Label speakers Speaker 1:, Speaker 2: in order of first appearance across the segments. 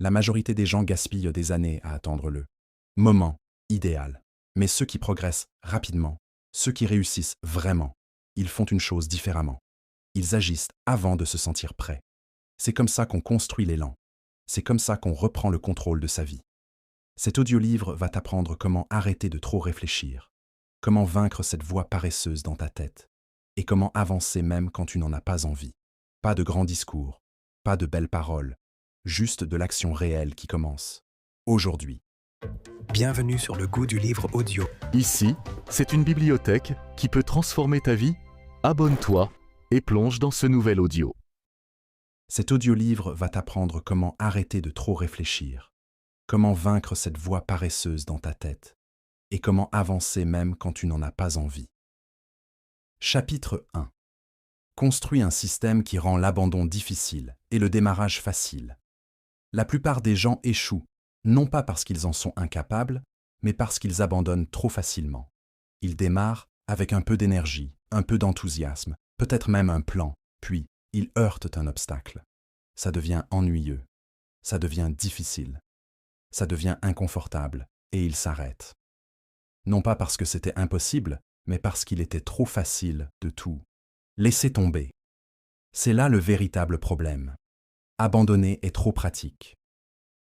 Speaker 1: La majorité des gens gaspillent des années à attendre le moment idéal. Mais ceux qui progressent rapidement, ceux qui réussissent vraiment, ils font une chose différemment. Ils agissent avant de se sentir prêts. C'est comme ça qu'on construit l'élan. C'est comme ça qu'on reprend le contrôle de sa vie. Cet audiolivre va t'apprendre comment arrêter de trop réfléchir, comment vaincre cette voix paresseuse dans ta tête, et comment avancer même quand tu n'en as pas envie. Pas de grands discours, pas de belles paroles, juste de l'action réelle qui commence. Aujourd'hui.
Speaker 2: Bienvenue sur le goût du livre audio.
Speaker 3: Ici, c'est une bibliothèque qui peut transformer ta vie. Abonne-toi et plonge dans ce nouvel audio.
Speaker 1: Cet audiolivre va t'apprendre comment arrêter de trop réfléchir, comment vaincre cette voix paresseuse dans ta tête, et comment avancer même quand tu n'en as pas envie. Chapitre 1. Construis un système qui rend l'abandon difficile et le démarrage facile. La plupart des gens échouent, non pas parce qu'ils en sont incapables, mais parce qu'ils abandonnent trop facilement. Ils démarrent avec un peu d'énergie, un peu d'enthousiasme, peut-être même un plan, puis ils heurtent un obstacle. Ça devient ennuyeux, ça devient difficile, ça devient inconfortable, et ils s'arrêtent. Non pas parce que c'était impossible, mais parce qu'il était trop facile de tout laisser tomber. C'est là le véritable problème. Abandonner est trop pratique.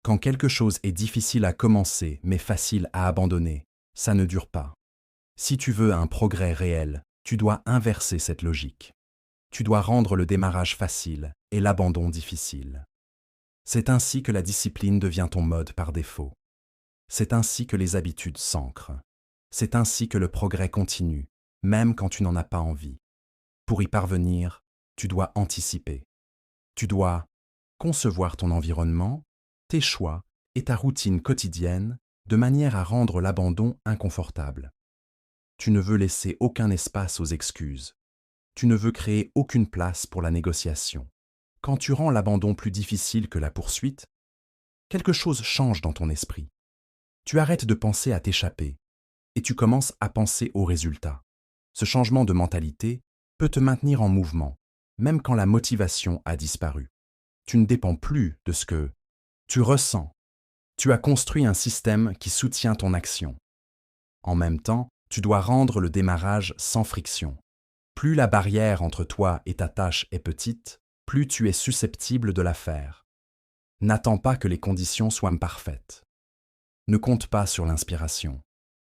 Speaker 1: Quand quelque chose est difficile à commencer mais facile à abandonner, ça ne dure pas. Si tu veux un progrès réel, tu dois inverser cette logique. Tu dois rendre le démarrage facile et l'abandon difficile. C'est ainsi que la discipline devient ton mode par défaut. C'est ainsi que les habitudes s'ancrent. C'est ainsi que le progrès continue, même quand tu n'en as pas envie. Pour y parvenir, tu dois anticiper. Tu dois concevoir ton environnement, tes choix et ta routine quotidienne de manière à rendre l'abandon inconfortable. Tu ne veux laisser aucun espace aux excuses. Tu ne veux créer aucune place pour la négociation. Quand tu rends l'abandon plus difficile que la poursuite, quelque chose change dans ton esprit. Tu arrêtes de penser à t'échapper et tu commences à penser au résultat. Ce changement de mentalité peut te maintenir en mouvement, même quand la motivation a disparu. Tu ne dépends plus de ce que tu ressens. Tu as construit un système qui soutient ton action. En même temps, tu dois rendre le démarrage sans friction. Plus la barrière entre toi et ta tâche est petite, plus tu es susceptible de la faire. N'attends pas que les conditions soient parfaites. Ne compte pas sur l'inspiration.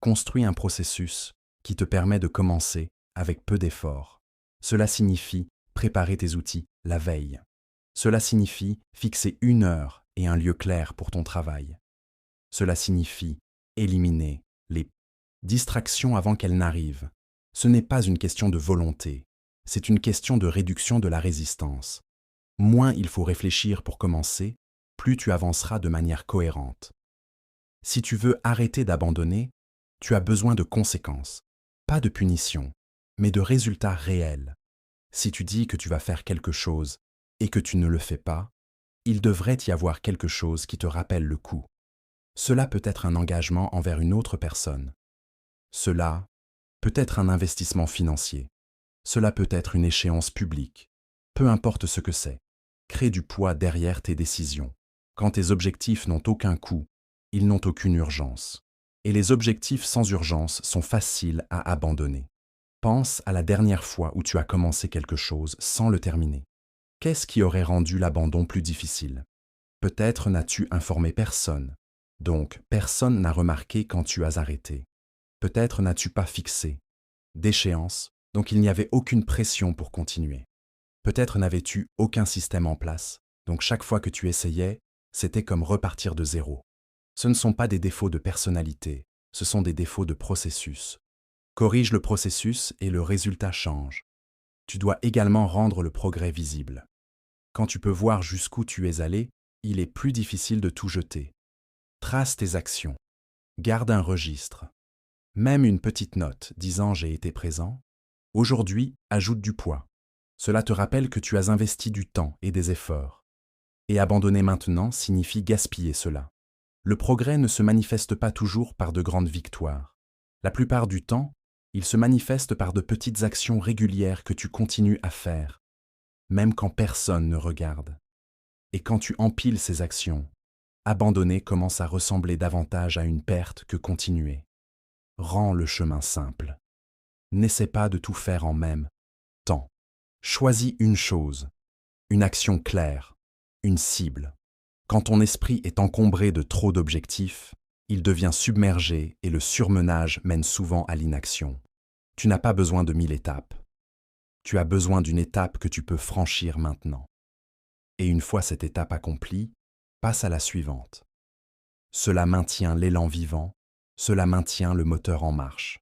Speaker 1: Construis un processus qui te permet de commencer avec peu d'efforts. Cela signifie préparer tes outils la veille. Cela signifie fixer 1 heure et un lieu clair pour ton travail. Cela signifie éliminer les distractions avant qu'elles n'arrivent. Ce n'est pas une question de volonté, c'est une question de réduction de la résistance. Moins il faut réfléchir pour commencer, plus tu avanceras de manière cohérente. Si tu veux arrêter d'abandonner, tu as besoin de conséquences, pas de punition, mais de résultats réels. Si tu dis que tu vas faire quelque chose et que tu ne le fais pas, il devrait y avoir quelque chose qui te rappelle le coup. Cela peut être un engagement envers une autre personne. Cela peut être un investissement financier. Cela peut être une échéance publique. Peu importe ce que c'est. Crée du poids derrière tes décisions. Quand tes objectifs n'ont aucun coût, ils n'ont aucune urgence. Et les objectifs sans urgence sont faciles à abandonner. Pense à la dernière fois où tu as commencé quelque chose sans le terminer. Qu'est-ce qui aurait rendu l'abandon plus difficile? Peut-être n'as-tu informé personne, donc personne n'a remarqué quand tu as arrêté. Peut-être n'as-tu pas fixé d'échéance, donc il n'y avait aucune pression pour continuer. Peut-être n'avais-tu aucun système en place, donc chaque fois que tu essayais, c'était comme repartir de zéro. Ce ne sont pas des défauts de personnalité, ce sont des défauts de processus. Corrige le processus et le résultat change. Tu dois également rendre le progrès visible. Quand tu peux voir jusqu'où tu es allé, il est plus difficile de tout jeter. Trace tes actions. Garde un registre. Même une petite note disant « j'ai été présent ». Aujourd'hui, ajoute du poids. Cela te rappelle que tu as investi du temps et des efforts. Et abandonner maintenant signifie gaspiller cela. Le progrès ne se manifeste pas toujours par de grandes victoires. La plupart du temps, il se manifeste par de petites actions régulières que tu continues à faire, même quand personne ne regarde. Et quand tu empiles ces actions, Abandonner commence à ressembler davantage à une perte que continuer. Rends le chemin simple. N'essaie pas de tout faire en même temps. Choisis une chose, une action claire, une cible. Quand ton esprit est encombré de trop d'objectifs, il devient submergé et le surmenage mène souvent à l'inaction. Tu n'as pas besoin de 1000 étapes. Tu as besoin d'une étape que tu peux franchir maintenant. Et une fois cette étape accomplie, passe à la suivante. Cela maintient l'élan vivant, cela maintient le moteur en marche.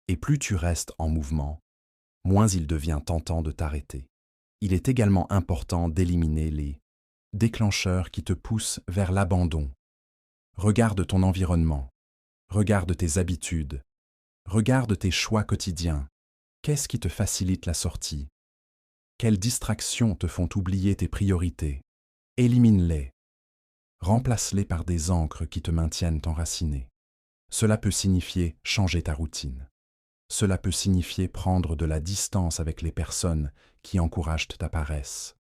Speaker 1: Et plus tu restes en mouvement, moins il devient tentant de t'arrêter. Il est également important d'éliminer les déclencheurs qui te poussent vers l'abandon. Regarde ton environnement, regarde tes habitudes, regarde tes choix quotidiens. Qu'est-ce qui te facilite la sortie? Quelles distractions te font oublier tes priorités? Élimine-les. Remplace-les par des ancres qui te maintiennent enraciné. Cela peut signifier changer ta routine. Cela peut signifier prendre de la distance avec les personnes qui encouragent ta paresse.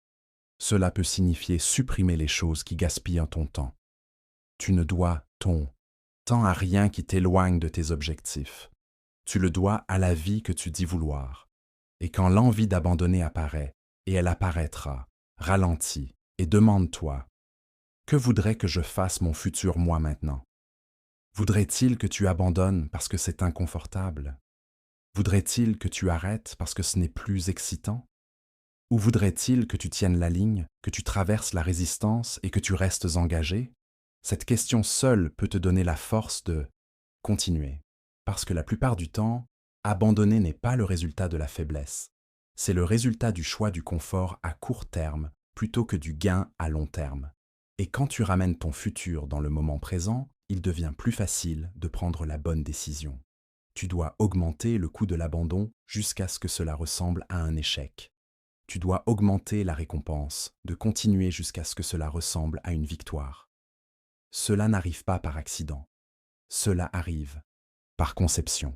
Speaker 1: Cela peut signifier supprimer les choses qui gaspillent ton temps. Tu ne dois ton temps à rien qui t'éloigne de tes objectifs. Tu le dois à la vie que tu dis vouloir. Et quand l'envie d'abandonner apparaît, et elle apparaîtra, ralentis et demande-toi, que voudrait que je fasse mon futur moi maintenant? Voudrait-il que tu abandonnes parce que c'est inconfortable? Voudrait-il que tu arrêtes parce que ce n'est plus excitant? Ou voudrait-il que tu tiennes la ligne, que tu traverses la résistance et que tu restes engagé? Cette question seule peut te donner la force de continuer. Parce que la plupart du temps, abandonner n'est pas le résultat de la faiblesse. C'est le résultat du choix du confort à court terme plutôt que du gain à long terme. Et quand tu ramènes ton futur dans le moment présent, il devient plus facile de prendre la bonne décision. Tu dois augmenter le coût de l'abandon jusqu'à ce que cela ressemble à un échec. Tu dois augmenter la récompense, de continuer jusqu'à ce que cela ressemble à une victoire. Cela n'arrive pas par accident. Cela arrive par conception.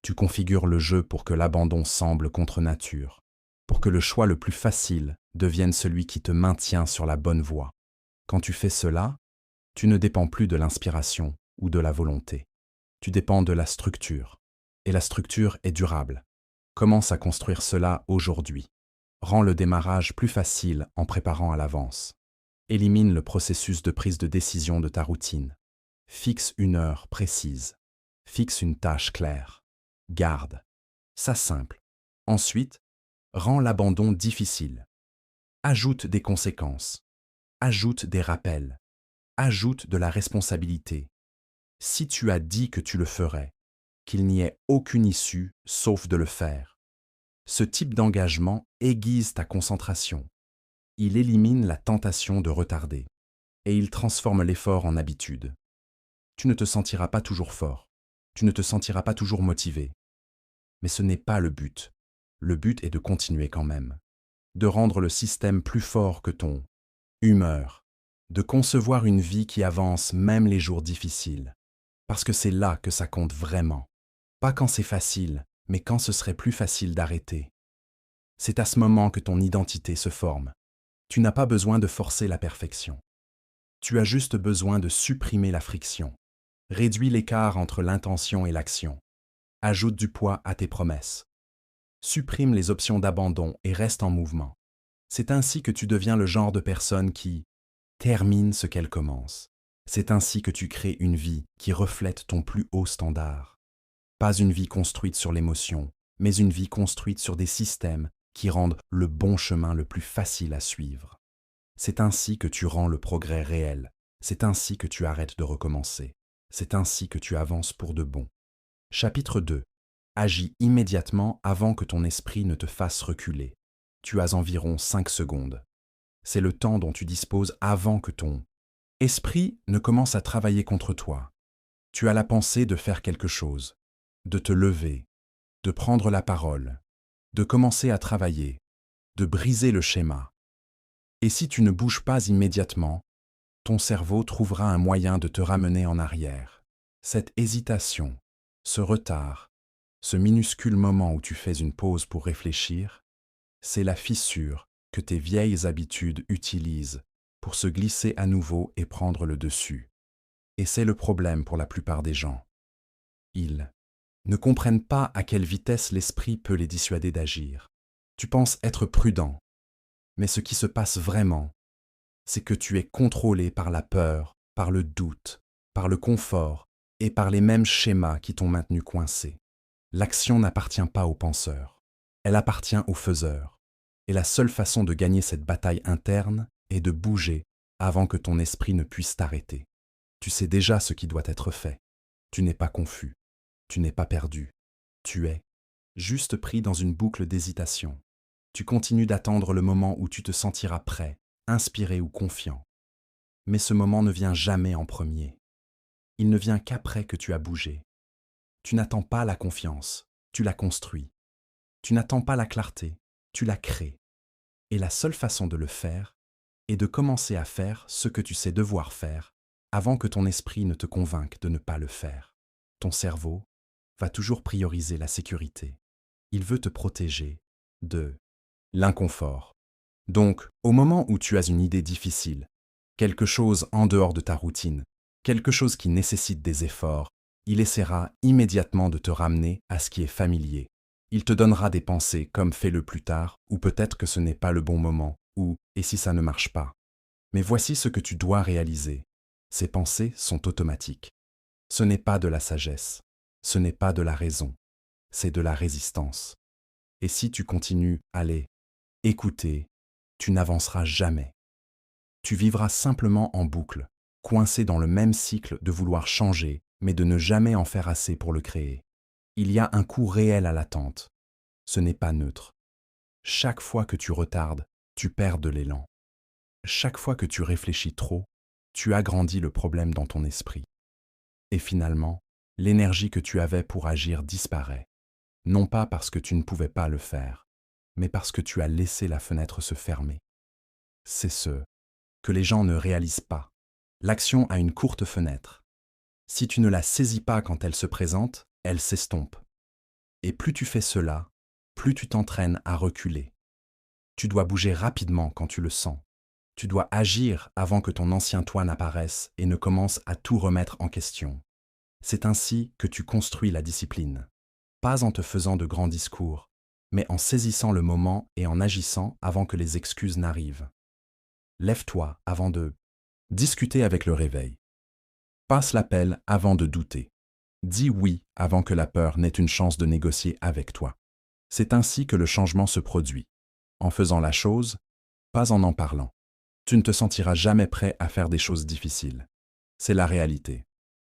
Speaker 1: Tu configures le jeu pour que l'abandon semble contre nature, pour que le choix le plus facile devienne celui qui te maintient sur la bonne voie. Quand tu fais cela, tu ne dépends plus de l'inspiration ou de la volonté. Tu dépends de la structure. Et la structure est durable. Commence à construire cela aujourd'hui. Rends le démarrage plus facile en préparant à l'avance. Élimine le processus de prise de décision de ta routine. Fixe une heure précise. Fixe une tâche claire. Garde. Ça simple. Ensuite, rends l'abandon difficile. Ajoute des conséquences. Ajoute des rappels. Ajoute de la responsabilité. Si tu as dit que tu le ferais, qu'il n'y ait aucune issue sauf de le faire. Ce type d'engagement aiguise ta concentration. Il élimine la tentation de retarder et il transforme l'effort en habitude. Tu ne te sentiras pas toujours fort, tu ne te sentiras pas toujours motivé. Mais ce n'est pas le but. Le but est de continuer quand même, de rendre le système plus fort que ton humeur, de concevoir une vie qui avance même les jours difficiles. Parce que c'est là que ça compte vraiment. Pas quand c'est facile, mais quand ce serait plus facile d'arrêter. C'est à ce moment que ton identité se forme. Tu n'as pas besoin de forcer la perfection. Tu as juste besoin de supprimer la friction. Réduis l'écart entre l'intention et l'action. Ajoute du poids à tes promesses. Supprime les options d'abandon et reste en mouvement. C'est ainsi que tu deviens le genre de personne qui termine ce qu'elle commence. C'est ainsi que tu crées une vie qui reflète ton plus haut standard. Pas une vie construite sur l'émotion, mais une vie construite sur des systèmes qui rendent le bon chemin le plus facile à suivre. C'est ainsi que tu rends le progrès réel. C'est ainsi que tu arrêtes de recommencer. C'est ainsi que tu avances pour de bon. Chapitre 2. Agis immédiatement avant que ton esprit ne te fasse reculer. Tu as environ 5 secondes. C'est le temps dont tu disposes avant que ton esprit ne commence à travailler contre toi. Tu as la pensée de faire quelque chose, de te lever, de prendre la parole, de commencer à travailler, de briser le schéma. Et si tu ne bouges pas immédiatement, ton cerveau trouvera un moyen de te ramener en arrière. Cette hésitation, ce retard, ce minuscule moment où tu fais une pause pour réfléchir, c'est la fissure que tes vieilles habitudes utilisent pour se glisser à nouveau et prendre le dessus. Et c'est le problème pour la plupart des gens. Ils ne comprennent pas à quelle vitesse l'esprit peut les dissuader d'agir. Tu penses être prudent, mais ce qui se passe vraiment, c'est que tu es contrôlé par la peur, par le doute, par le confort et par les mêmes schémas qui t'ont maintenu coincé. L'action n'appartient pas aux penseurs, elle appartient aux faiseurs. Et la seule façon de gagner cette bataille interne est de bouger avant que ton esprit ne puisse t'arrêter. Tu sais déjà ce qui doit être fait. Tu n'es pas confus, tu n'es pas perdu. Tu es juste pris dans une boucle d'hésitation. Tu continues d'attendre le moment où tu te sentiras prêt, inspiré ou confiant. Mais ce moment ne vient jamais en premier. Il ne vient qu'après que tu as bougé. Tu n'attends pas la confiance, tu la construis. Tu n'attends pas la clarté, tu la crées. Et la seule façon de le faire est de commencer à faire ce que tu sais devoir faire avant que ton esprit ne te convainque de ne pas le faire. Ton cerveau va toujours prioriser la sécurité. Il veut te protéger de l'inconfort. Donc, au moment où tu as une idée difficile, quelque chose en dehors de ta routine, quelque chose qui nécessite des efforts, il essaiera immédiatement de te ramener à ce qui est familier. Il te donnera des pensées comme fais-le plus tard, ou peut-être que ce n'est pas le bon moment, ou et si ça ne marche pas. Mais voici ce que tu dois réaliser. Ces pensées sont automatiques. Ce n'est pas de la sagesse, ce n'est pas de la raison, c'est de la résistance. Et si tu continues à les écouter, tu n'avanceras jamais. Tu vivras simplement en boucle, coincé dans le même cycle de vouloir changer, mais de ne jamais en faire assez pour le créer. Il y a un coût réel à l'attente. Ce n'est pas neutre. Chaque fois que tu retardes, tu perds de l'élan. Chaque fois que tu réfléchis trop, tu agrandis le problème dans ton esprit. Et finalement, l'énergie que tu avais pour agir disparaît. Non pas parce que tu ne pouvais pas le faire, mais parce que tu as laissé la fenêtre se fermer. C'est ce que les gens ne réalisent pas. L'action a une courte fenêtre. Si tu ne la saisis pas quand elle se présente, elle s'estompe. Et plus tu fais cela, plus tu t'entraînes à reculer. Tu dois bouger rapidement quand tu le sens. Tu dois agir avant que ton ancien toi n'apparaisse et ne commence à tout remettre en question. C'est ainsi que tu construis la discipline. Pas en te faisant de grands discours, mais en saisissant le moment et en agissant avant que les excuses n'arrivent. Lève-toi avant de discuter avec le réveil. Passe l'appel avant de douter. Dis oui avant que la peur n'ait une chance de négocier avec toi. C'est ainsi que le changement se produit. En faisant la chose, pas en parlant. Tu ne te sentiras jamais prêt à faire des choses difficiles. C'est la réalité.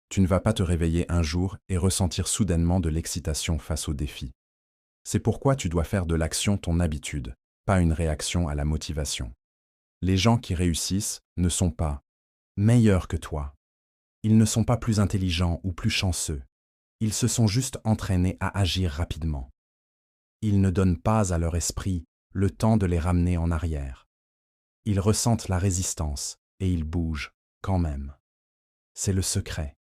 Speaker 1: Tu ne vas pas te réveiller un jour et ressentir soudainement de l'excitation face au défi. C'est pourquoi tu dois faire de l'action ton habitude, pas une réaction à la motivation. Les gens qui réussissent ne sont pas meilleurs que toi. Ils ne sont pas plus intelligents ou plus chanceux. Ils se sont juste entraînés à agir rapidement. Ils ne donnent pas à leur esprit le temps de les ramener en arrière. Ils ressentent la résistance et ils bougent quand même. C'est le secret.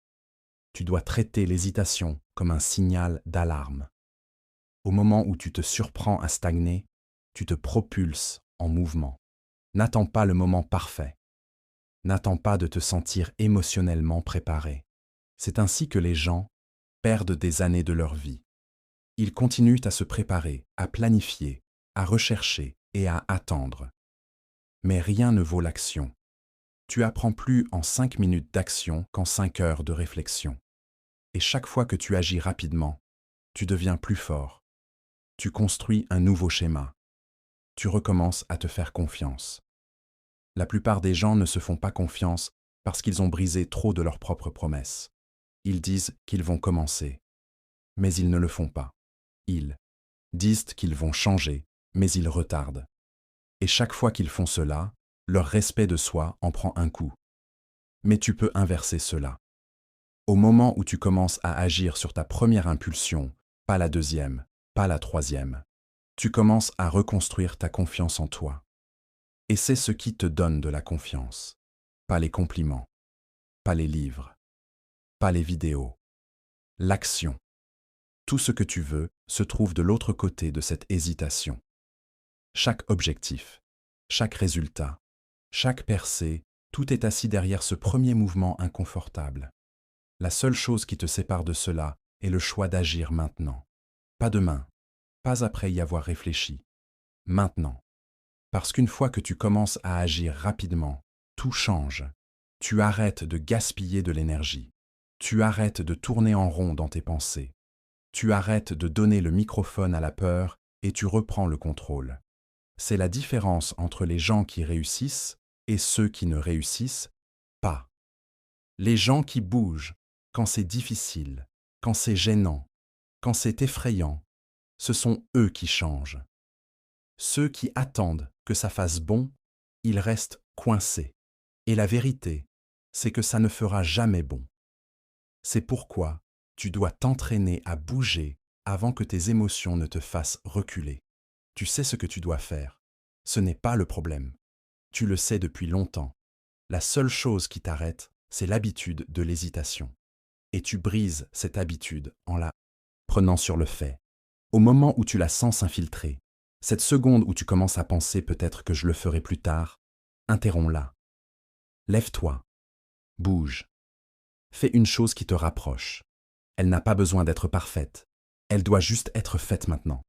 Speaker 1: Tu dois traiter l'hésitation comme un signal d'alarme. Au moment où tu te surprends à stagner, tu te propulses en mouvement. N'attends pas le moment parfait. N'attends pas de te sentir émotionnellement préparé. C'est ainsi que les gens perdent des années de leur vie. Ils continuent à se préparer, à planifier, à rechercher et à attendre. Mais rien ne vaut l'action. Tu apprends plus en 5 minutes d'action qu'en 5 heures de réflexion. Et chaque fois que tu agis rapidement, tu deviens plus fort. Tu construis un nouveau schéma. Tu recommences à te faire confiance. La plupart des gens ne se font pas confiance parce qu'ils ont brisé trop de leurs propres promesses. Ils disent qu'ils vont commencer, mais ils ne le font pas. Ils disent qu'ils vont changer, mais ils retardent. Et chaque fois qu'ils font cela, leur respect de soi en prend un coup. Mais tu peux inverser cela. Au moment où tu commences à agir sur ta première impulsion, pas la deuxième, pas la troisième, tu commences à reconstruire ta confiance en toi. Et c'est ce qui te donne de la confiance. Pas les compliments, pas les livres, pas les vidéos. L'action. Tout ce que tu veux se trouve de l'autre côté de cette hésitation. Chaque objectif, chaque résultat, Chaque percée, tout est assis derrière ce premier mouvement inconfortable. La seule chose qui te sépare de cela est le choix d'agir maintenant. Pas demain, pas après y avoir réfléchi. Maintenant. Parce qu'une fois que tu commences à agir rapidement, tout change. Tu arrêtes de gaspiller de l'énergie. Tu arrêtes de tourner en rond dans tes pensées. Tu arrêtes de donner le microphone à la peur et tu reprends le contrôle. C'est la différence entre les gens qui réussissent et ceux qui ne réussissent pas. Les gens qui bougent quand c'est difficile, quand c'est gênant, quand c'est effrayant, ce sont eux qui changent. Ceux qui attendent que ça fasse bon, ils restent coincés. Et la vérité, c'est que ça ne fera jamais bon. C'est pourquoi tu dois t'entraîner à bouger avant que tes émotions ne te fassent reculer. Tu sais ce que tu dois faire. Ce n'est pas le problème. Tu le sais depuis longtemps. La seule chose qui t'arrête, c'est l'habitude de l'hésitation. Et tu brises cette habitude en la prenant sur le fait. Au moment où tu la sens s'infiltrer, cette seconde où tu commences à penser peut-être que je le ferai plus tard, interromps-la. Lève-toi. Bouge. Fais une chose qui te rapproche. Elle n'a pas besoin d'être parfaite. Elle doit juste être faite maintenant.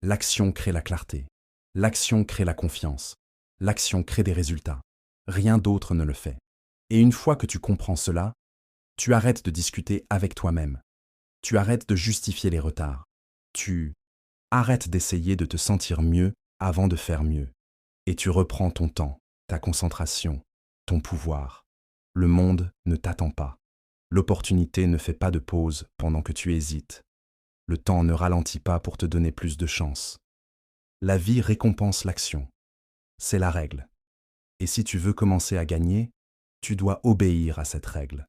Speaker 1: L'action crée la clarté. L'action crée la confiance. L'action crée des résultats. Rien d'autre ne le fait. Et une fois que tu comprends cela, tu arrêtes de discuter avec toi-même. Tu arrêtes de justifier les retards. Tu arrêtes d'essayer de te sentir mieux avant de faire mieux. Et tu reprends ton temps, ta concentration, ton pouvoir. Le monde ne t'attend pas. L'opportunité ne fait pas de pause pendant que tu hésites. Le temps ne ralentit pas pour te donner plus de chance. La vie récompense l'action. C'est la règle. Et si tu veux commencer à gagner, tu dois obéir à cette règle.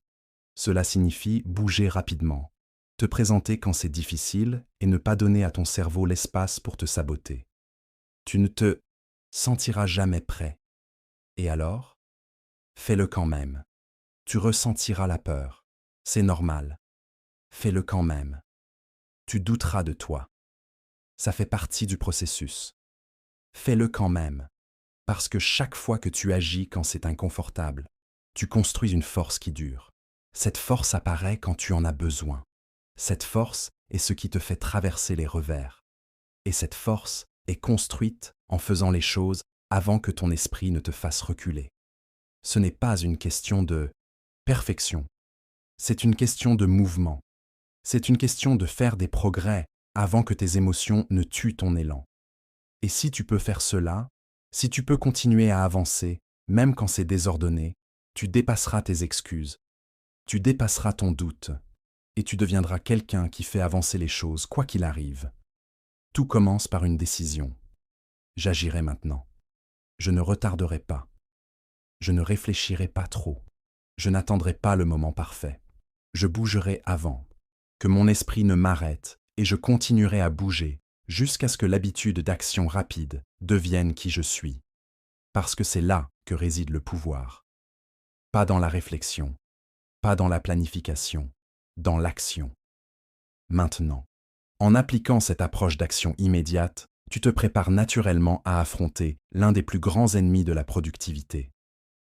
Speaker 1: Cela signifie bouger rapidement, te présenter quand c'est difficile et ne pas donner à ton cerveau l'espace pour te saboter. Tu ne te sentiras jamais prêt. Et alors, fais-le quand même. Tu ressentiras la peur. C'est normal. Fais-le quand même. Tu douteras de toi. Ça fait partie du processus. Fais-le quand même, parce que chaque fois que tu agis quand c'est inconfortable, tu construis une force qui dure. Cette force apparaît quand tu en as besoin. Cette force est ce qui te fait traverser les revers. Et cette force est construite en faisant les choses avant que ton esprit ne te fasse reculer. Ce n'est pas une question de perfection. C'est une question de mouvement. C'est une question de faire des progrès avant que tes émotions ne tuent ton élan. Et si tu peux faire cela, si tu peux continuer à avancer, même quand c'est désordonné, tu dépasseras tes excuses, tu dépasseras ton doute, et tu deviendras quelqu'un qui fait avancer les choses quoi qu'il arrive. Tout commence par une décision. J'agirai maintenant. Je ne retarderai pas. Je ne réfléchirai pas trop. Je n'attendrai pas le moment parfait. Je bougerai avant. Que mon esprit ne m'arrête et je continuerai à bouger jusqu'à ce que l'habitude d'action rapide devienne qui je suis. Parce que c'est là que réside le pouvoir. Pas dans la réflexion, pas dans la planification, dans l'action. Maintenant, en appliquant cette approche d'action immédiate, tu te prépares naturellement à affronter l'un des plus grands ennemis de la productivité.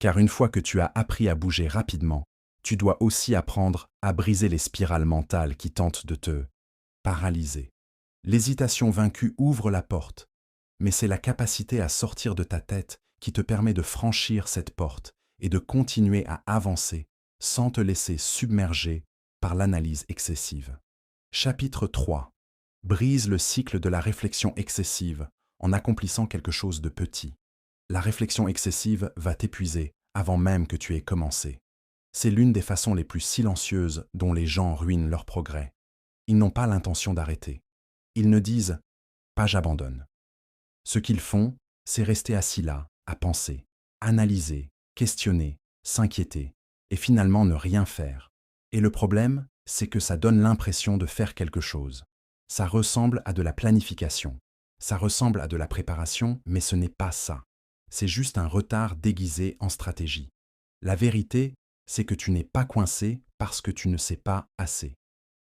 Speaker 1: Car une fois que tu as appris à bouger rapidement, tu dois aussi apprendre à briser les spirales mentales qui tentent de te paralyser. L'hésitation vaincue ouvre la porte, mais c'est la capacité à sortir de ta tête qui te permet de franchir cette porte et de continuer à avancer sans te laisser submerger par l'analyse excessive. Chapitre 3. Brise le cycle de la réflexion excessive en accomplissant quelque chose de petit. La réflexion excessive va t'épuiser avant même que tu aies commencé. C'est l'une des façons les plus silencieuses dont les gens ruinent leur progrès. Ils n'ont pas l'intention d'arrêter. Ils ne disent « pas j'abandonne ». Ce qu'ils font, c'est rester assis là, à penser, analyser, questionner, s'inquiéter, et finalement ne rien faire. Et le problème, c'est que ça donne l'impression de faire quelque chose. Ça ressemble à de la planification. Ça ressemble à de la préparation, mais ce n'est pas ça. C'est juste un retard déguisé en stratégie. La vérité, c'est que tu n'es pas coincé parce que tu ne sais pas assez.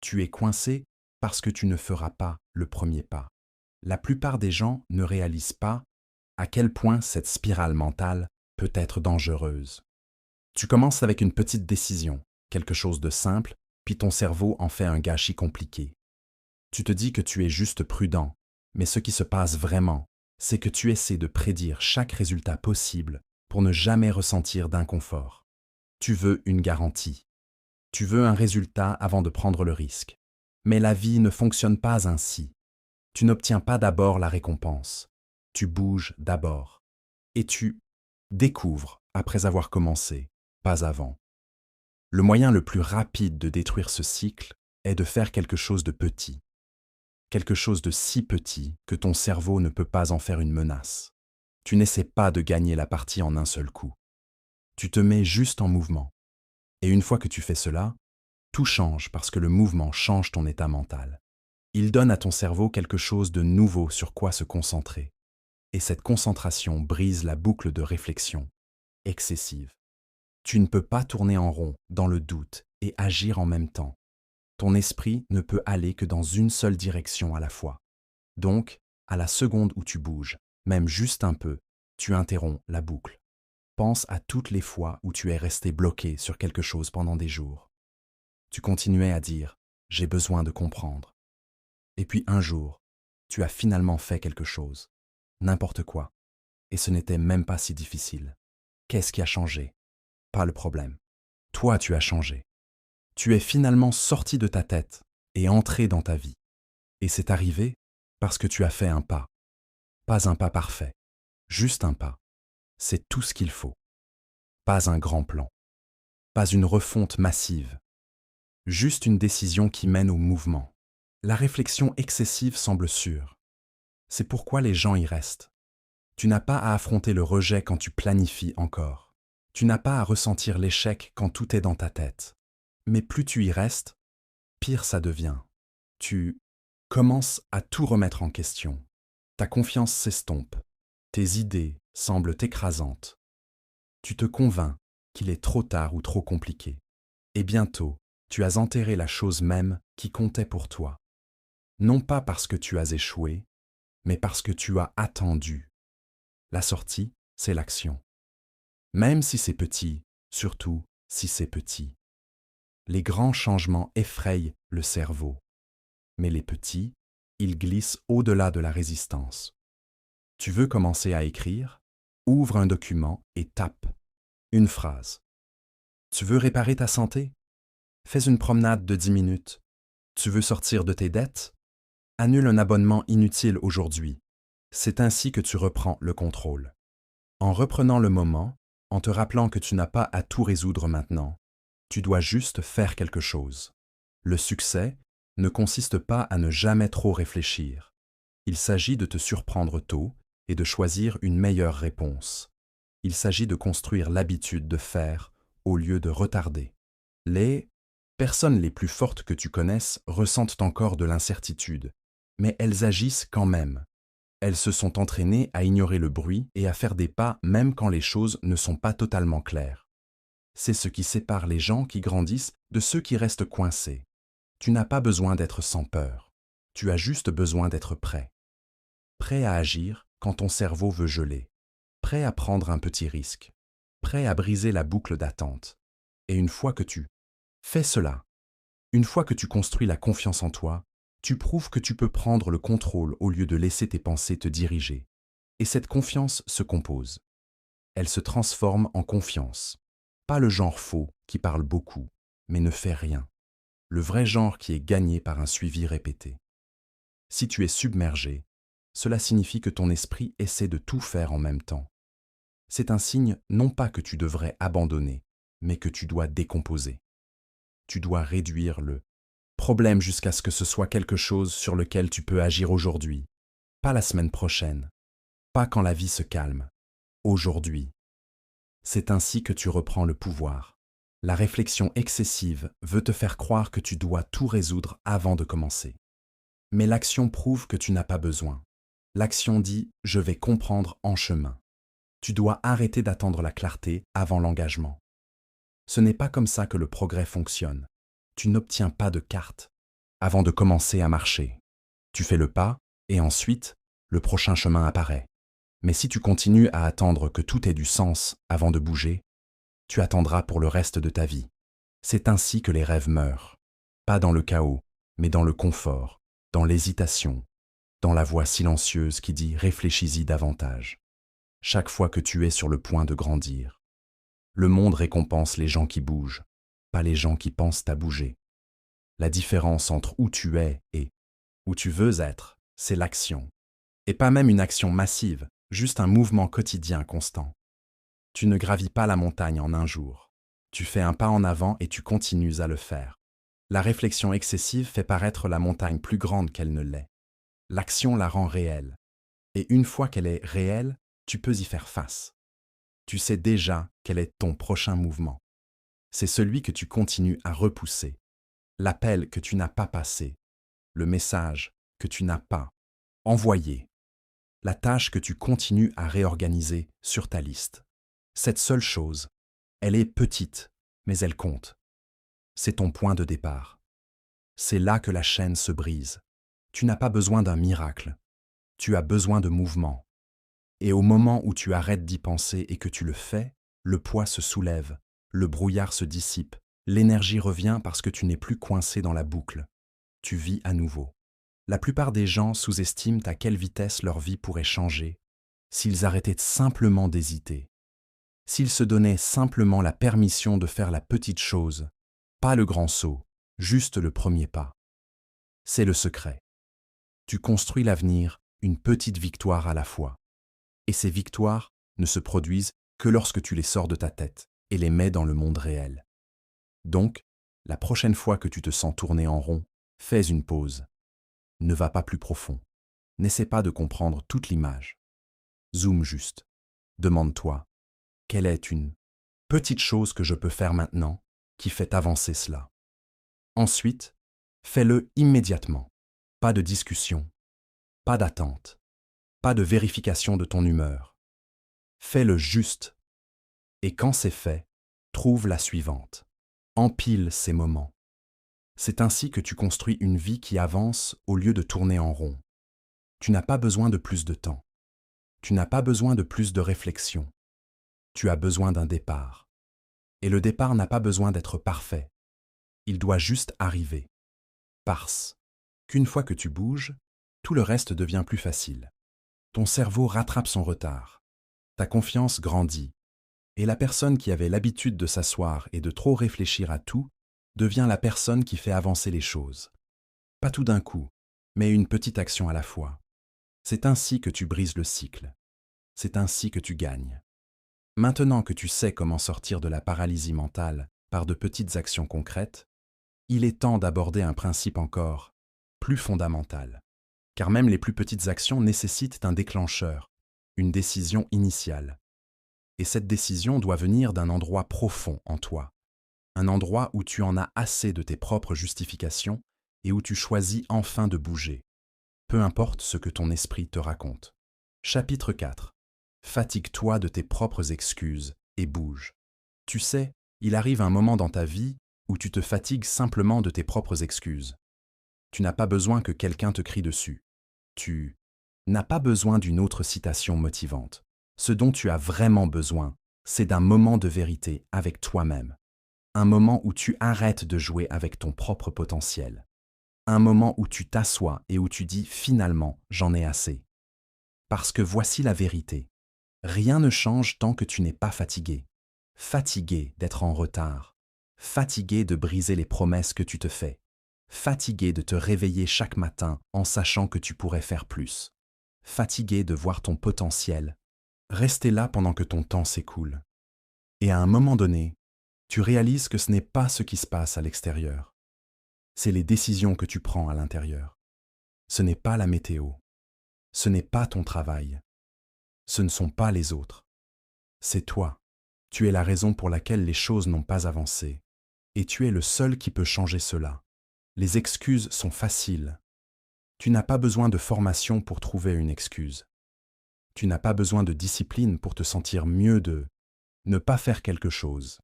Speaker 1: Tu es coincé parce que tu ne feras pas le premier pas. La plupart des gens ne réalisent pas à quel point cette spirale mentale peut être dangereuse. Tu commences avec une petite décision, quelque chose de simple, puis ton cerveau en fait un gâchis compliqué. Tu te dis que tu es juste prudent, mais ce qui se passe vraiment, c'est que tu essaies de prédire chaque résultat possible pour ne jamais ressentir d'inconfort. Tu veux une garantie. Tu veux un résultat avant de prendre le risque. Mais la vie ne fonctionne pas ainsi. Tu n'obtiens pas d'abord la récompense. Tu bouges d'abord. Et tu découvres après avoir commencé, pas avant. Le moyen le plus rapide de détruire ce cycle est de faire quelque chose de petit. Quelque chose de si petit que ton cerveau ne peut pas en faire une menace. Tu n'essaies pas de gagner la partie en un seul coup. Tu te mets juste en mouvement. Et une fois que tu fais cela, tout change parce que le mouvement change ton état mental. Il donne à ton cerveau quelque chose de nouveau sur quoi se concentrer. Et cette concentration brise la boucle de réflexion excessive. Tu ne peux pas tourner en rond, dans le doute, et agir en même temps. Ton esprit ne peut aller que dans une seule direction à la fois. Donc, à la seconde où tu bouges, même juste un peu, tu interromps la boucle. Pense à toutes les fois où tu es resté bloqué sur quelque chose pendant des jours. Tu continuais à dire « j'ai besoin de comprendre ». Et puis un jour, tu as finalement fait quelque chose, n'importe quoi, et ce n'était même pas si difficile. Qu'est-ce qui a changé? Pas le problème. Toi, tu as changé. Tu es finalement sorti de ta tête et entré dans ta vie. Et c'est arrivé parce que tu as fait un pas. Pas un pas parfait, juste un pas. C'est tout ce qu'il faut. Pas un grand plan. Pas une refonte massive. Juste une décision qui mène au mouvement. La réflexion excessive semble sûre. C'est pourquoi les gens y restent. Tu n'as pas à affronter le rejet quand tu planifies encore. Tu n'as pas à ressentir l'échec quand tout est dans ta tête. Mais plus tu y restes, pire ça devient. Tu commences à tout remettre en question. Ta confiance s'estompe. Tes idées semblent écrasantes. Tu te convaincs qu'il est trop tard ou trop compliqué. Et bientôt, tu as enterré la chose même qui comptait pour toi. Non pas parce que tu as échoué, mais parce que tu as attendu. La sortie, c'est l'action. Même si c'est petit, surtout si c'est petit. Les grands changements effrayent le cerveau. Mais les petits, ils glissent au-delà de la résistance. Tu veux commencer à écrire? Ouvre un document et tape une phrase. Tu veux réparer ta santé? Fais une promenade de 10 minutes. Tu veux sortir de tes dettes? Annule un abonnement inutile aujourd'hui. C'est ainsi que tu reprends le contrôle. En reprenant le moment, en te rappelant que tu n'as pas à tout résoudre maintenant, tu dois juste faire quelque chose. Le succès ne consiste pas à ne jamais trop réfléchir. Il s'agit de te surprendre tôt et de choisir une meilleure réponse. Il s'agit de construire l'habitude de faire au lieu de retarder. Les personnes les plus fortes que tu connaisses ressentent encore de l'incertitude, mais elles agissent quand même. Elles se sont entraînées à ignorer le bruit et à faire des pas même quand les choses ne sont pas totalement claires. C'est ce qui sépare les gens qui grandissent de ceux qui restent coincés. Tu n'as pas besoin d'être sans peur. Tu as juste besoin d'être prêt. Prêt à agir quand ton cerveau veut geler. Prêt à prendre un petit risque. Prêt à briser la boucle d'attente. Et une fois que tu fais cela, une fois que tu construis la confiance en toi, tu prouves que tu peux prendre le contrôle au lieu de laisser tes pensées te diriger. Et cette confiance se compose. Elle se transforme en confiance. Pas le genre faux qui parle beaucoup, mais ne fait rien. Le vrai genre qui est gagné par un suivi répété. Si tu es submergé, cela signifie que ton esprit essaie de tout faire en même temps. C'est un signe non pas que tu devrais abandonner, mais que tu dois décomposer. Tu dois réduire le problème jusqu'à ce que ce soit quelque chose sur lequel tu peux agir aujourd'hui, pas la semaine prochaine, pas quand la vie se calme, aujourd'hui. C'est ainsi que tu reprends le pouvoir. La réflexion excessive veut te faire croire que tu dois tout résoudre avant de commencer. Mais l'action prouve que tu n'as pas besoin. L'action dit « je vais comprendre en chemin ». Tu dois arrêter d'attendre la clarté avant l'engagement. Ce n'est pas comme ça que le progrès fonctionne. Tu n'obtiens pas de carte avant de commencer à marcher. Tu fais le pas et ensuite, le prochain chemin apparaît. Mais si tu continues à attendre que tout ait du sens avant de bouger, tu attendras pour le reste de ta vie. C'est ainsi que les rêves meurent. Pas dans le chaos, mais dans le confort, dans l'hésitation, dans la voix silencieuse qui dit « réfléchis-y davantage ». Chaque fois que tu es sur le point de grandir. Le monde récompense les gens qui bougent, pas les gens qui pensent à bouger. La différence entre où tu es et où tu veux être, c'est l'action. Et pas même une action massive, juste un mouvement quotidien constant. Tu ne gravis pas la montagne en un jour. Tu fais un pas en avant et tu continues à le faire. La réflexion excessive fait paraître la montagne plus grande qu'elle ne l'est. L'action la rend réelle. Et une fois qu'elle est réelle, tu peux y faire face. Tu sais déjà quel est ton prochain mouvement. C'est celui que tu continues à repousser. L'appel que tu n'as pas passé. Le message que tu n'as pas envoyé. La tâche que tu continues à réorganiser sur ta liste. Cette seule chose, elle est petite, mais elle compte. C'est ton point de départ. C'est là que la chaîne se brise. Tu n'as pas besoin d'un miracle. Tu as besoin de mouvement. Et au moment où tu arrêtes d'y penser et que tu le fais, le poids se soulève, le brouillard se dissipe, l'énergie revient parce que tu n'es plus coincé dans la boucle. Tu vis à nouveau. La plupart des gens sous-estiment à quelle vitesse leur vie pourrait changer s'ils arrêtaient simplement d'hésiter. S'ils se donnaient simplement la permission de faire la petite chose, pas le grand saut, juste le premier pas. C'est le secret. Tu construis l'avenir une petite victoire à la fois. Et ces victoires ne se produisent que lorsque tu les sors de ta tête et les mets dans le monde réel. Donc, la prochaine fois que tu te sens tourner en rond, fais une pause. Ne va pas plus profond. N'essaie pas de comprendre toute l'image. Zoom juste. Demande-toi, quelle est une petite chose que je peux faire maintenant qui fait avancer cela? Ensuite, fais-le immédiatement. Pas de discussion, pas d'attente, pas de vérification de ton humeur. Fais-le juste. Et quand c'est fait, trouve la suivante. Empile ces moments. C'est ainsi que tu construis une vie qui avance au lieu de tourner en rond. Tu n'as pas besoin de plus de temps. Tu n'as pas besoin de plus de réflexion. Tu as besoin d'un départ. Et le départ n'a pas besoin d'être parfait. Il doit juste arriver. Parce qu'une fois que tu bouges, tout le reste devient plus facile. Ton cerveau rattrape son retard. Ta confiance grandit. Et la personne qui avait l'habitude de s'asseoir et de trop réfléchir à tout devient la personne qui fait avancer les choses. Pas tout d'un coup, mais une petite action à la fois. C'est ainsi que tu brises le cycle. C'est ainsi que tu gagnes. Maintenant que tu sais comment sortir de la paralysie mentale par de petites actions concrètes, il est temps d'aborder un principe encore plus fondamental. Car même les plus petites actions nécessitent un déclencheur, une décision initiale. Et cette décision doit venir d'un endroit profond en toi, un endroit où tu en as assez de tes propres justifications et où tu choisis enfin de bouger, peu importe ce que ton esprit te raconte. Chapitre 4. Fatigue-toi de tes propres excuses et bouge. Tu sais, il arrive un moment dans ta vie où tu te fatigues simplement de tes propres excuses. Tu n'as pas besoin que quelqu'un te crie dessus. Tu n'as pas besoin d'une autre citation motivante. Ce dont tu as vraiment besoin, c'est d'un moment de vérité avec toi-même. Un moment où tu arrêtes de jouer avec ton propre potentiel. Un moment où tu t'assois et où tu dis « finalement, j'en ai assez ». Parce que voici la vérité. Rien ne change tant que tu n'es pas fatigué. Fatigué d'être en retard. Fatigué de briser les promesses que tu te fais. Fatigué de te réveiller chaque matin en sachant que tu pourrais faire plus. Fatigué de voir ton potentiel rester là pendant que ton temps s'écoule. Et à un moment donné, tu réalises que ce n'est pas ce qui se passe à l'extérieur. C'est les décisions que tu prends à l'intérieur. Ce n'est pas la météo. Ce n'est pas ton travail. Ce ne sont pas les autres. C'est toi. Tu es la raison pour laquelle les choses n'ont pas avancé. Et tu es le seul qui peut changer cela. Les excuses sont faciles. Tu n'as pas besoin de formation pour trouver une excuse. Tu n'as pas besoin de discipline pour te sentir mieux de ne pas faire quelque chose.